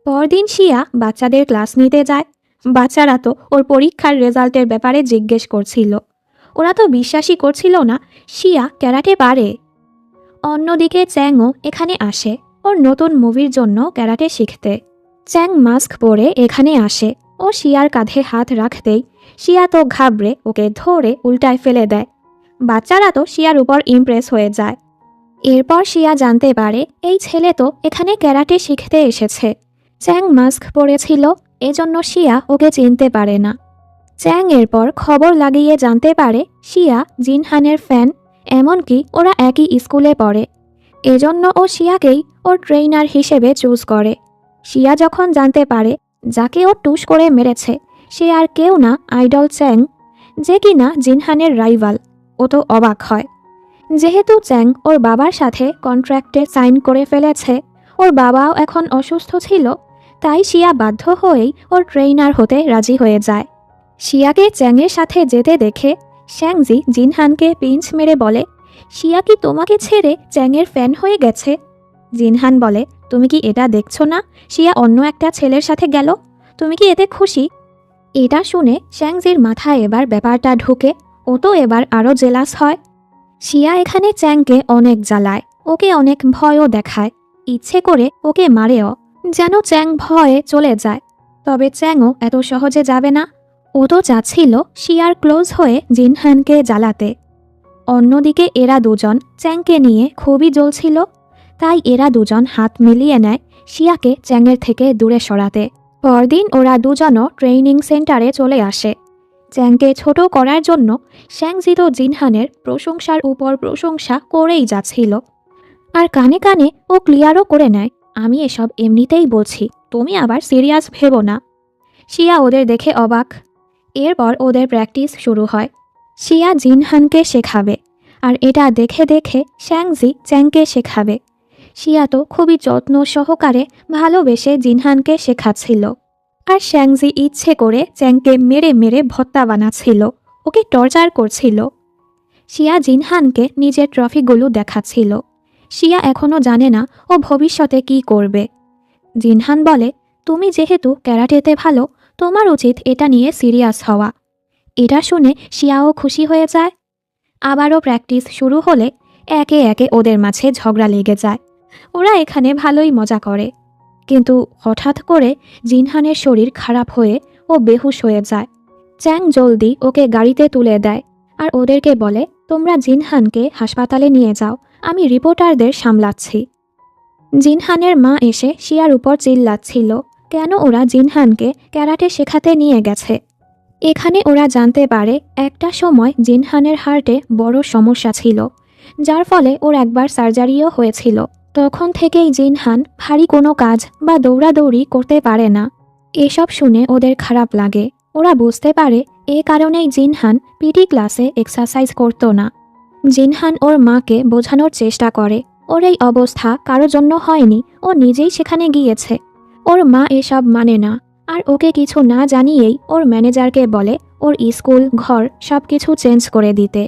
Speaker 1: পরদিন শিয়া বাচ্চাদের ক্লাস নিতে যায়। বাচ্চারা তো ওর পরীক্ষার রেজাল্টের ব্যাপারে জিজ্ঞেস করছিল। ওরা তো বিশ্বাসই করছিল না শিয়া ক্যারাটে পারে। অন্যদিকে চ্যাংও এখানে আসে ওর নতুন মুভির জন্য ক্যারাটে শিখতে। চ্যাং মাস্ক পরে এখানে আসে। ও শিয়ার কাঁধে হাত রাখতেই শিয়া তো ঘাবড়ে ওকে ধরে উল্টায় ফেলে দেয়। বাচ্চারা তো শিয়ার উপর ইমপ্রেস হয়ে যায়। এরপর শিয়া জানতে পারে এই ছেলে তো এখানে ক্যারাটে শিখতে এসেছে। চ্যাং মাস্ক পরেছিল, এজন্য শিয়া ওকে চিনতে পারে না। চ্যাং এরপর খবর লাগিয়ে জানতে পারে শিয়া জিনহানের ফ্যান, এমনকি ওরা একই স্কুলে পড়ে। এজন্য ও শিয়াকেই ওর ট্রেইনার হিসেবে চুজ করে। শিয়া যখন জানতে পারে যাকে ও টুস করে মেরেছে সে আর কেউ না, আইডল চ্যাং, যে কিনা জিনহানের রাইভাল, ও তো অবাক হয়। যেহেতু চ্যাং ওর বাবার সাথে কন্ট্রাক্টে সাইন করে ফেলেছে, ওর বাবাও এখন অসুস্থ ছিল, তাই শিয়া বাধ্য হয়েই ওর ট্রেইনার হতে রাজি হয়ে যায়। শিয়াকে চ্যাংয়ের সাথে যেতে দেখে শ্যাংজি জিনহানকে পিঞ্চ মেরে বলে, শিয়া কি তোমাকে ছেড়ে চ্যাংয়ের ফ্যান হয়ে গেছে? জিনহান বলে, তুমি কি এটা দেখছো না শিয়া অন্য একটা ছেলের সাথে গেল? তুমি কি এতে খুশি? এটা শুনে শ্যাংজির মাথায় এবার ব্যাপারটা ঢুকে। ও তো এবার আরও জেলাস হয়। শিয়া এখানে চ্যাংকে অনেক জ্বালায়, ওকে অনেক ভয়ও দেখায়, ইচ্ছে করে ওকে মারেও, যেন চ্যাং ভয়ে চলে যায়। তবে চ্যাংও এত সহজে যাবে না। ও তো চাচ্ছিল শিয়ার ক্লোজ হয়ে জিনহানকে জ্বালাতে। অন্যদিকে এরা দুজন চ্যাংকে নিয়ে খুবই জ্বলছিল, তাই এরা দুজন হাত মিলিয়ে নেয় শিয়াকে চ্যাংয়ের থেকে দূরে সরাতে। পরদিন ওরা দুজনও ট্রেনিং সেন্টারে চলে আসে। চ্যাংকে ছোট করার জন্য শ্যাংজি তো জিনহানের প্রশংসার উপর প্রশংসা করেই যাচ্ছিল। আর কানে কানে ও ক্লিয়ারও করে নেয়, আমি এসব এমনিতেই বলছি, তুমি আবার সিরিয়াস ভেবো না। শিয়া ওদের দেখে অবাক। এরপর ওদের প্র্যাকটিস শুরু হয়। শিয়া জিনহানকে শেখাবে, আর এটা দেখে দেখে শ্যাংজি চ্যাংকে শেখাবে। শিয়া তো খুবই যত্ন সহকারে ভালোবেসে জিনহানকে শেখাচ্ছিল, আর শ্যাংজি ইচ্ছে করে চ্যাংকে মেরে মেরে ভর্তা বানাচ্ছিল, ওকে টর্চার করছিল। শিয়া জিনহানকে নিজের ট্রফিগুলো দেখাচ্ছিল। শিয়া এখনও জানে না ও ভবিষ্যতে কি করবে। জিনহান বলে, তুমি যেহেতু ক্যারাটেতে ভালো, তোমার উচিত এটা নিয়ে সিরিয়াস হওয়া। এটা শুনে শিয়াও খুশি হয়ে যায়। আবারও প্র্যাকটিস শুরু হলে একে একে ওদের মাঝে ঝগড়া লেগে যায়। ওরা এখানে ভালোই মজা করে, কিন্তু হঠাৎ করে জিনহানের শরীর খারাপ হয়ে ও বেহুশ হয়ে যায়। চ্যাং জলদি ওকে গাড়িতে তুলে দেয়, আর ওদেরকে বলে, তোমরা জিনহানকে হাসপাতালে নিয়ে যাও, আমি রিপোর্টারদের সামলাচ্ছি। জিনহানের মা এসে শিয়ার উপর চিল্লাচ্ছিল, কেন ওরা জিনহানকে ক্যারাটে শেখাতে নিয়ে গেছে। এখানে ওরা জানতে পারে একটা সময় জিনহানের হার্টে বড় সমস্যা ছিল, যার ফলে ওর একবার সার্জারিও হয়েছিল। তখন থেকেই জিনহান ভারী কোনো কাজ বা দৌড়াদৌড়ি করতে পারে না। এসব শুনে ওদের খারাপ লাগে। ওরা বুঝতে পারে এ কারণেই জিনহান পিটি ক্লাসে এক্সারসাইজ করত না। জিনহান ওর মাকে বোঝানোর চেষ্টা করে, ওর এই অবস্থা কারোর জন্য হয়নি, ও নিজেই সেখানে গিয়েছে। ওর মা এসব মানে না, আর ওকে কিছু না জানিয়েই ওর ম্যানেজারকে বলে ওর স্কুল ঘর সব কিছু চেঞ্জ করে দিতে।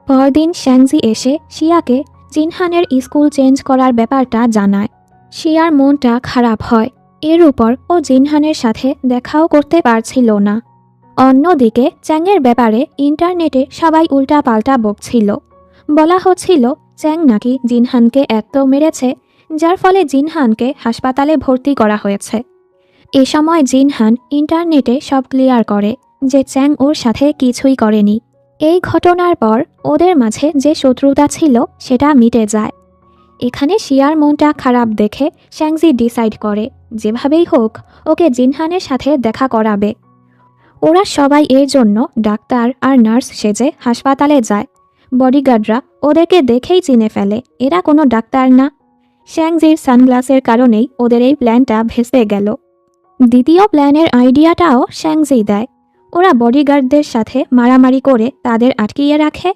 Speaker 1: পরদিন শ্যাংজি এসে শিয়াকে জিনহানের স্কুল চেঞ্জ করার ব্যাপারটা জানায়। শিয়ার মনটা খারাপ হয়। এর উপর ও জিনহানের সাথে দেখাও করতে পারছিল না। অন্যদিকে চ্যাংয়ের ব্যাপারে ইন্টারনেটে সবাই উল্টাপাল্টা বকছিল। বলা হচ্ছিল চ্যাং নাকি জিনহানকে এত মেরেছে, যার ফলে জিনহানকে হাসপাতালে ভর্তি করা হয়েছে। এ সময় জিনহান ইন্টারনেটে সব ক্লিয়ার করে যে চ্যাং ওর সাথে কিছুই করেনি। এই ঘটনার পর ওদের মাঝে যে শত্রুতা ছিল সেটা মিটে যায়। এখানে শিয়ার মনটা খারাপ দেখে শ্যাংজি ডিসাইড করে যেভাবেই হোক ওকে জিনহানের সাথে দেখা করাবে। ওরা সবাই এর জন্য ডাক্তার আর নার্স সেজে হাসপাতালে যায়। বডিগার্ডরা ওদেরকে দেখেই চিনে ফেলে এরা কোনো ডাক্তার না। শ্যাংজির সানগ্লাসের কারণেই ওদের এই প্ল্যানটা ভেস্তে গেল। দ্বিতীয় প্ল্যানের আইডিয়াটাও শ্যাংজি দেয়। ওরা বডিগার্ডদের সাথে মারামারি করে তাদের আটকিয়ে রাখে,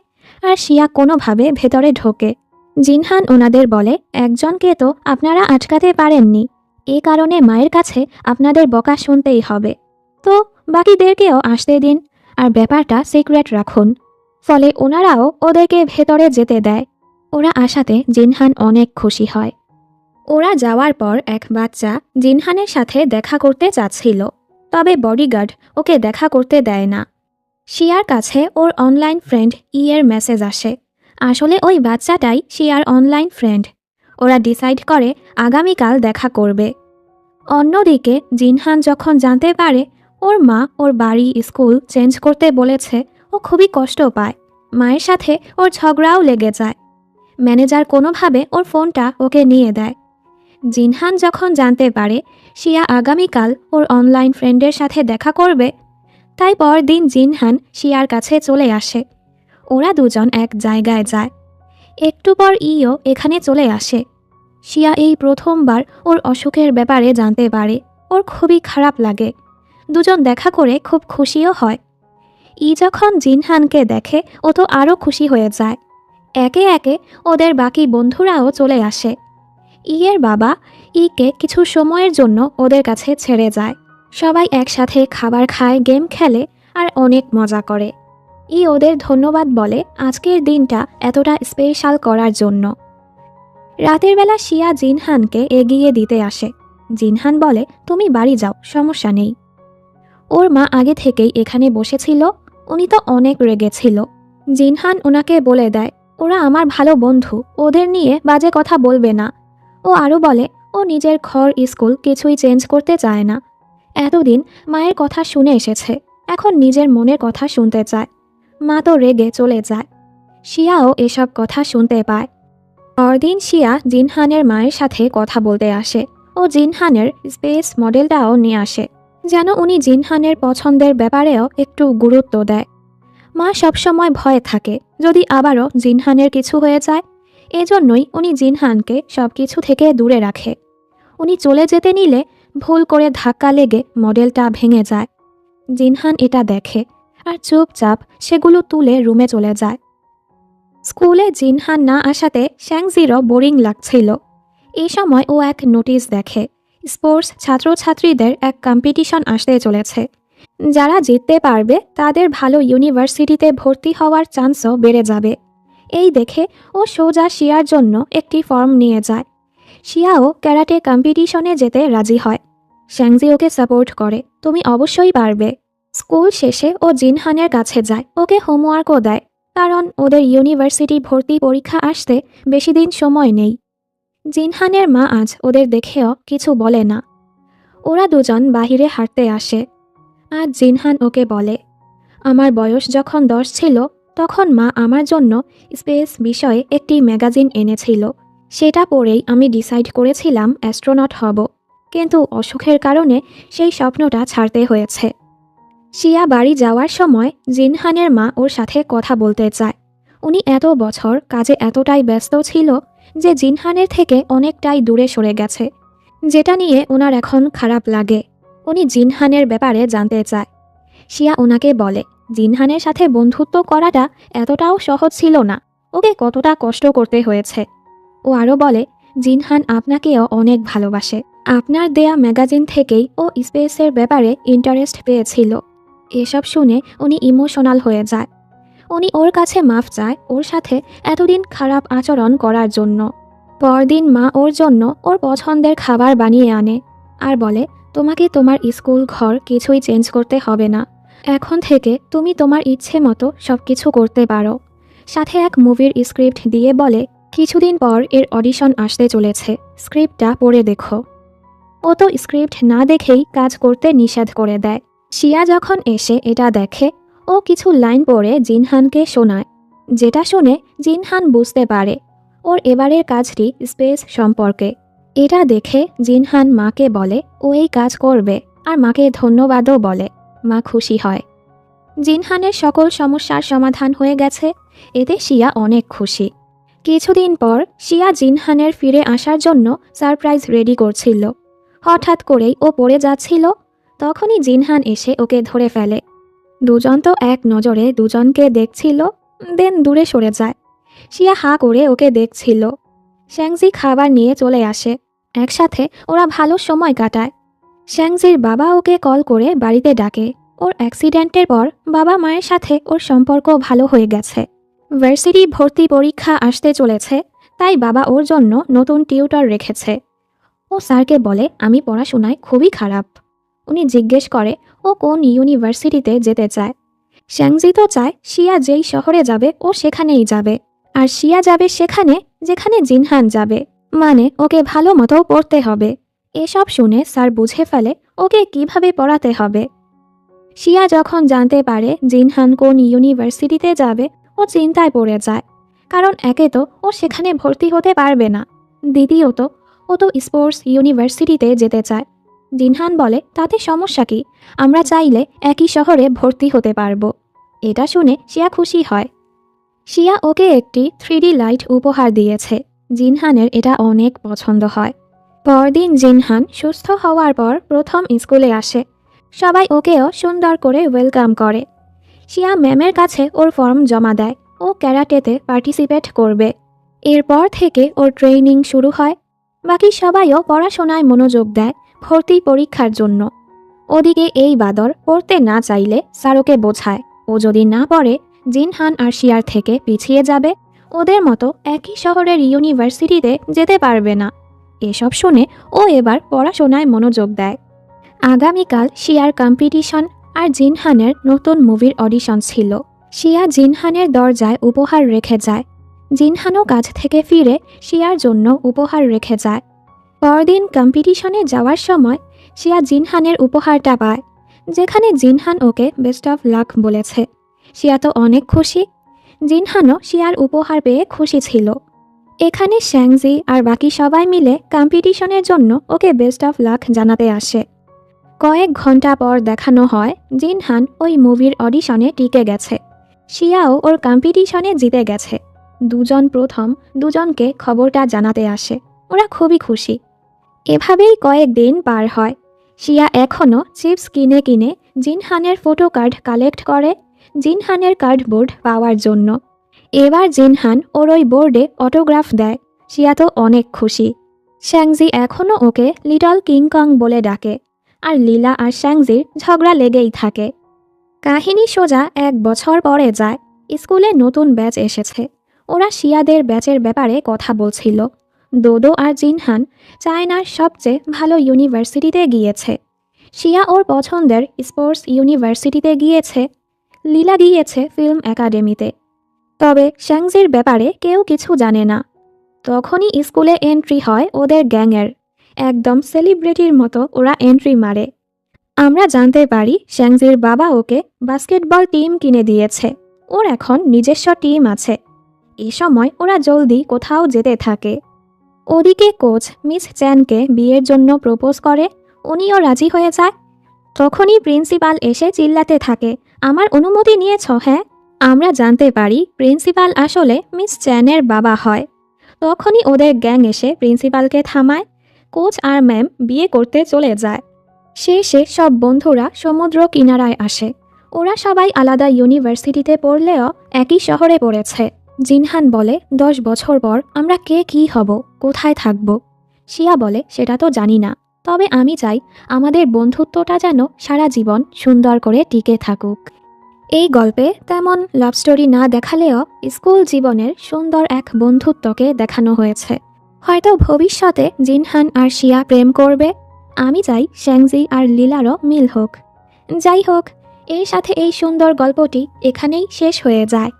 Speaker 1: আর শিয়া কোনোভাবে ভেতরে ঢোকে। জিনহান ওনাদের বলে, একজনকে তো আপনারা আটকাতে পারেননি, এ কারণে মায়ের কাছে আপনাদের বকা শুনতেই হবে। তো বাকিদেরকেও আসতে দিন, আর ব্যাপারটা সিক্রেট রাখুন। ফলে ওনারাও ওদেরকে ভেতরে যেতে দেয়। ওরা আসাতে জিনহান অনেক খুশি হয়। ওরা যাওয়ার পর এক বাচ্চা জিনহানের সাথে দেখা করতে চাচ্ছিল, তবে বডিগার্ড ওকে দেখা করতে দেয় না। শিয়ার কাছে ওর অনলাইন ফ্রেন্ড এর মেসেজ আসে। আসলে ওই বাচ্চাটাই শিয়ার অনলাইন ফ্রেন্ড। ওরা ডিসাইড করে আগামীকাল দেখা করবে। অন্যদিকে জিনহান যখন জানতে পারে ওর মা ওর বাড়ি স্কুল চেঞ্জ করতে বলেছে, ও খুবই কষ্ট পায়। মায়ের সাথে ওর ঝগড়াও লেগে যায়। ম্যানেজার কোনোভাবে ওর ফোনটা ওকে নিয়ে দেয়। জিনহান যখন জানতে পারে শিয়া আগামীকাল ওর অনলাইন ফ্রেন্ডের সাথে দেখা করবে, তাই পরদিন জিনহান শিয়ার কাছে চলে আসে। ওরা দুজন এক জায়গায় যায়। একটু পর ইও এখানে চলে আসে। শিয়া এই প্রথমবার ওর অসুখের ব্যাপারে জানতে পারে। ওর খুবই খারাপ লাগে। দুজন দেখা করে খুব খুশিও হয়। যখন জিনহানকে দেখে ও তো আরও খুশি হয়ে যায়। একে একে ওদের বাকি বন্ধুরাও চলে আসে। এর বাবা কে কিছু সময়ের জন্য ওদের কাছে ছেড়ে যায়। সবাই একসাথে খাবার খায়, গেম খেলে, আর অনেক মজা করে। ওদের ধন্যবাদ বলে আজকের দিনটা এতটা স্পেশাল করার জন্য। রাতের বেলা শিয়া জিনহানকে এগিয়ে দিতে আসে। জিনহান বলে, তুমি বাড়ি যাও, সমস্যা নেই। ওর মা আগে থেকেই এখানে বসেছিল, উনি তো অনেক রেগেছিল। জিনহান ওনাকে বলে দেয়, ওরা আমার ভালো বন্ধু, ওদের নিয়ে বাজে কথা বলবে না। ও আরও বলে, ও নিজের ঘর স্কুল কিছুই চেঞ্জ করতে চায় না। এতদিন মায়ের কথা শুনে এসেছে, এখন নিজের মনের কথা শুনতে চায়। মা তো রেগে চলে যায়। শিয়াও এসব কথা শুনতে পায়। পরদিন শিয়া জিনহানের মায়ের সাথে কথা বলতে আসে ও জিনহানের স্পেস মডেলটাও নিয়ে আসে, যেন উনি জিনহানের পছন্দের ব্যাপারেও একটু গুরুত্ব দেয়। মা সবসময় ভয়ে থাকে যদি আবারও জিনহানের কিছু হয়ে যায়, এজন্যই উনি জিনহানকে সব কিছু থেকে দূরে রাখে। উনি চলে যেতে নিলে ভুল করে ধাক্কা লেগে মডেলটা ভেঙে যায়। জিনহান এটা দেখে আর চুপচাপ সেগুলো তুলে রুমে চলে যায়। স্কুলে জিনহান না আসাতে শ্যাংজিরও বোরিং লাগছিল। এই সময় ও এক নোটিশ দেখে, স্পোর্টস ছাত্রছাত্রীদের এক কম্পিটিশন আসতে চলেছে। যারা জিততে পারবে তাদের ভালো ইউনিভার্সিটিতে ভর্তি হওয়ার চান্সও বেড়ে যাবে। এই দেখে ও সোজা শিয়ার জন্য একটি ফর্ম নিয়ে যায়। শিয়াও ক্যারাটে কম্পিটিশনে যেতে রাজি হয়। শ্যাংজি ওকে সাপোর্ট করে, তুমি অবশ্যই পারবে। স্কুল শেষে ও জিনহানের কাছে যায়, ওকে হোমওয়ার্কও দেয়, কারণ ওদের ইউনিভার্সিটি ভর্তি পরীক্ষা আসতে বেশি দিন সময় নেই। জিনহানের মা আজ ওদের দেখেও কিছু বলে না। ওরা দুজন বাহিরে হাঁটতে আসে। আজ জিনহান ওকে বলে, আমার বয়স যখন 10 ছিল তখন মা আমার জন্য স্পেস বিষয়ে একটি ম্যাগাজিন এনেছিল। সেটা পড়েই আমি ডিসাইড করেছিলাম অ্যাস্ট্রোনট হব, কিন্তু অসুখের কারণে সেই স্বপ্নটা ছাড়তে হয়েছে। শিয়া বাড়ি যাওয়ার সময় জিনহানের মা ওর সাথে কথা বলতে চায়। উনি এত বছর কাজে এতটাই ব্যস্ত ছিল যে জিনহানের থেকে অনেকটাই দূরে সরে গেছে, যেটা নিয়ে ওনার এখন খারাপ লাগে। উনি জিনহানের ব্যাপারে জানতে চায়। শিয়া ওনাকে বলে, জিনহানের সাথে বন্ধুত্ব করাটা এতটাও সহজ ছিল না, ওকে কতটা কষ্ট করতে হয়েছে। ও আরও বলে, জিনহান আপনাকেও অনেক ভালোবাসে, আপনার দেয়া ম্যাগাজিন থেকেই ও স্পেসের ব্যাপারে ইন্টারেস্ট পেয়েছিল। এসব শুনে উনি ইমোশনাল হয়ে যায়। উনি ওর কাছে মাফ চায় ওর সাথে এতদিন খারাপ আচরণ করার জন্য। পরদিন মা ওর জন্য ওর পছন্দের খাবার বানিয়ে আনে আর বলে, তোমাকে তোমার স্কুল ঘর কিছুই চেঞ্জ করতে হবে না, এখন থেকে তুমি তোমার ইচ্ছে মতো সব কিছু করতে পারো। সাথে এক মুভির স্ক্রিপ্ট দিয়ে বলে, কিছুদিন পর এর অডিশন আসতে চলেছে, স্ক্রিপ্টটা পড়ে দেখো। ও তো স্ক্রিপ্ট না দেখেই কাজ করতে নিষেধ করে দেয়। শিয়া যখন এসে এটা দেখে, ও কিছু লাইন পড়ে জিনহানকে শোনায়, যেটা শুনে জিনহান বুঝতে পারে ওর এবারের কাজটি স্পেস সম্পর্কে। এটা দেখে জিনহান মাকে বলে ও এই কাজ করবে আর মাকে ধন্যবাদও বলে। মা খুশি হয়। জিনহানের সকল সমস্যার সমাধান হয়ে গেছে, এতে শিয়া অনেক খুশি। কিছুদিন পর শিয়া জিনহানের ফিরে আসার জন্য সারপ্রাইজ রেডি করছিল। হঠাৎ করেই ও পড়ে যাচ্ছিল, তখনই জিনহান এসে ওকে ধরে ফেলে। দুজন তো এক নজরে দুজনকে দেখছিল, দেন দূরে সরে যায়। শিয়া হাঁ করে ওকে দেখছিল। শ্যাংজি খাবার নিয়ে চলে আসে, একসাথে ওরা ভালো সময় কাটায়। শ্যাংজির বাবা ওকে কল করে বাড়িতে ডাকে। ওর অ্যাক্সিডেন্টের পর বাবা মায়ের সাথে ওর সম্পর্ক ভালো হয়ে গেছে। ভার্সিটি ভর্তি পরীক্ষা আসতে চলেছে, তাই বাবা ওর জন্য নতুন টিউটর রেখেছে। ও স্যারকে বলে, আমি পড়াশোনায় খুবই খারাপ। উনি জিজ্ঞেস করে ও কোন ইউনিভার্সিটিতে যেতে চায়। শ্যাংজি তো চায় শিয়া যেই শহরে যাবে ও সেখানেই যাবে, আর শিয়া যাবে সেখানে যেখানে জিনহান যাবে, মানে ওকে ভালো মতো পড়তে হবে। এসব শুনে স্যার বুঝে ফেলে ওকে কিভাবে পড়াতে হবে। শিয়া যখন জানতে পারে জিনহান কোন ইউনিভার্সিটিতে যাবে, ও চিন্তায় পড়ে যায়, কারণ একে তো ও সেখানে ভর্তি হতে পারবে না, দ্বিতীয়ত ও তো স্পোর্টস ইউনিভার্সিটিতে যেতে চায়। জিনহান বলে, তাতে সমস্যা কি, আমরা চাইলে একই শহরে ভর্তি হতে পারবো। এটা শুনে শিয়া খুশি হয়। শিয়া ওকে একটি 3D লাইট উপহার দিয়েছে। জিনহানের এটা অনেক পছন্দ হয়। পরদিন জিনহান সুস্থ হওয়ার পর প্রথম স্কুলে আসে। সবাই ওকেও সুন্দর করে ওয়েলকাম করে। শিয়া ম্যামের কাছে ওর ফর্ম জমা দেয়, ও ক্যারাটেতে পার্টিসিপেট করবে। এরপর থেকে ওর ট্রেনিং শুরু হয়। বাকি সবাইও পড়াশোনায় মনোযোগ দেয় ভর্তি পরীক্ষার জন্য। ওদিকে এই বাদর পড়তে না চাইলে স্যারকে বোঝায় ও যদি না পড়ে জিনহান আর শিয়ার থেকে পিছিয়ে যাবে, ওদের মতো একই শহরের ইউনিভার্সিটিতে যেতে পারবে না। এসব শুনে ও এবার পড়াশোনায় মনোযোগ দেয়। আগামীকাল শিয়ার কম্পিটিশন আর জিনহানের নতুন মুভির অডিশন ছিল। শিয়া জিনহানের দরজায় উপহার রেখে যায়। জিনহানও কাজ থেকে ফিরে শিয়ার জন্য উপহার রেখে যায়। পরদিন কম্পিটিশনে যাওয়ার সময় শিয়া জিনহানের উপহারটা পায়, যেখানে জিনহান ওকে বেস্ট অফ লাক বলেছে। শিয়া তো অনেক খুশি। জিনহানও শিয়ার উপহার পেয়ে খুশি ছিল। এখানে শ্যাংজি আর বাকি সবাই মিলে কম্পিটিশনের জন্য ওকে বেস্ট অফ লাক জানাতে আসে। কয়েক ঘন্টা পর দেখানো হয় জিনহান ওই মুভির অডিশনে টিকে গেছে। শিয়াও ওর কম্পিটিশনে জিতে গেছে। দুজন প্রথম দুজনকে খবরটা জানাতে আসে। ওরা খুবই খুশি। এভাবেই কয়েকদিন পার হয়। শিয়া এখনও চিপস কিনে কিনে জিনহানের ফটো কার্ড কালেক্ট করে জিনহানের কার্ডবোর্ড পাওয়ার জন্য। এবার জিনহান ওর ওই বোর্ডে অটোগ্রাফ দেয়। শিয়া তো অনেক খুশি। শ্যাংজি এখনও ওকে লিটল কিংকং বলে ডাকে। আর লীলা আর শ্যাংজির ঝগড়া লেগেই থাকে। কাহিনী সোজা 1 বছর পরে যায়। স্কুলে নতুন ব্যাচ এসেছে। ওরা শিয়াদের ব্যাচের ব্যাপারে কথা বলছিল। দোদো আর জিনহান চায়নার সবচেয়ে ভালো ইউনিভার্সিটিতে গিয়েছে। শিয়া ওর পছন্দের স্পোর্টস ইউনিভার্সিটিতে গিয়েছে। লীলা গিয়েছে ফিল্ম একাডেমিতে। তবে শ্যাংজির ব্যাপারে কেউ কিছু জানে না। তখনই স্কুলে এন্ট্রি হয় ওদের গ্যাংয়ের। একদম সেলিব্রিটির মতো ওরা এন্ট্রি মারে। আমরা জানতে পারি শ্যাংজির বাবা ওকে বাস্কেটবল টিম কিনে দিয়েছে। ওর এখন নিজস্ব টিম আছে। এই সময় ওরা জলদি কোথাও যেতে থাকে। ওদিকে কোচ মিস চ্যানকে বিয়ের জন্য প্রপোজ করে। উনিও রাজি হয়ে যায়। তখনই প্রিন্সিপাল এসে চিল্লাতে থাকে, আমার অনুমতি নিয়েছ? হ্যাঁ। আমরা জানতে পারি প্রিন্সিপাল আসলে মিস চ্যানের বাবা হয়। তখনই ওদের গ্যাং এসে প্রিন্সিপালকে থামায়। কোচ আর ম্যাম বিয়ে করতে চলে যায়। শেষে সব বন্ধুরা সমুদ্র কিনারায় আসে। ওরা সবাই আলাদা ইউনিভার্সিটিতে পড়লেও একই শহরে পড়েছে। জিনহান বলে 10 বছর পর আমরা কে কি হব, কোথায় থাকব। শিয়া বলে সেটা তো জানি না, তবে আমি চাই আমাদের বন্ধুত্বটা যেন সারা জীবন সুন্দর করে টিকে থাকুক। এই গল্পে তেমন লাভ স্টোরি না দেখালেও স্কুল জীবনের সুন্দর এক বন্ধুত্বকে দেখানো হয়েছে। হয়তো ভবিষ্যতে জিনহান আর শিয়া প্রেম করবে। আমি চাই শ্যাংজি আর লীলারও মিল হোক। যাই হোক, এর সাথে এই সুন্দর গল্পটি এখানেই শেষ হয়ে যায়।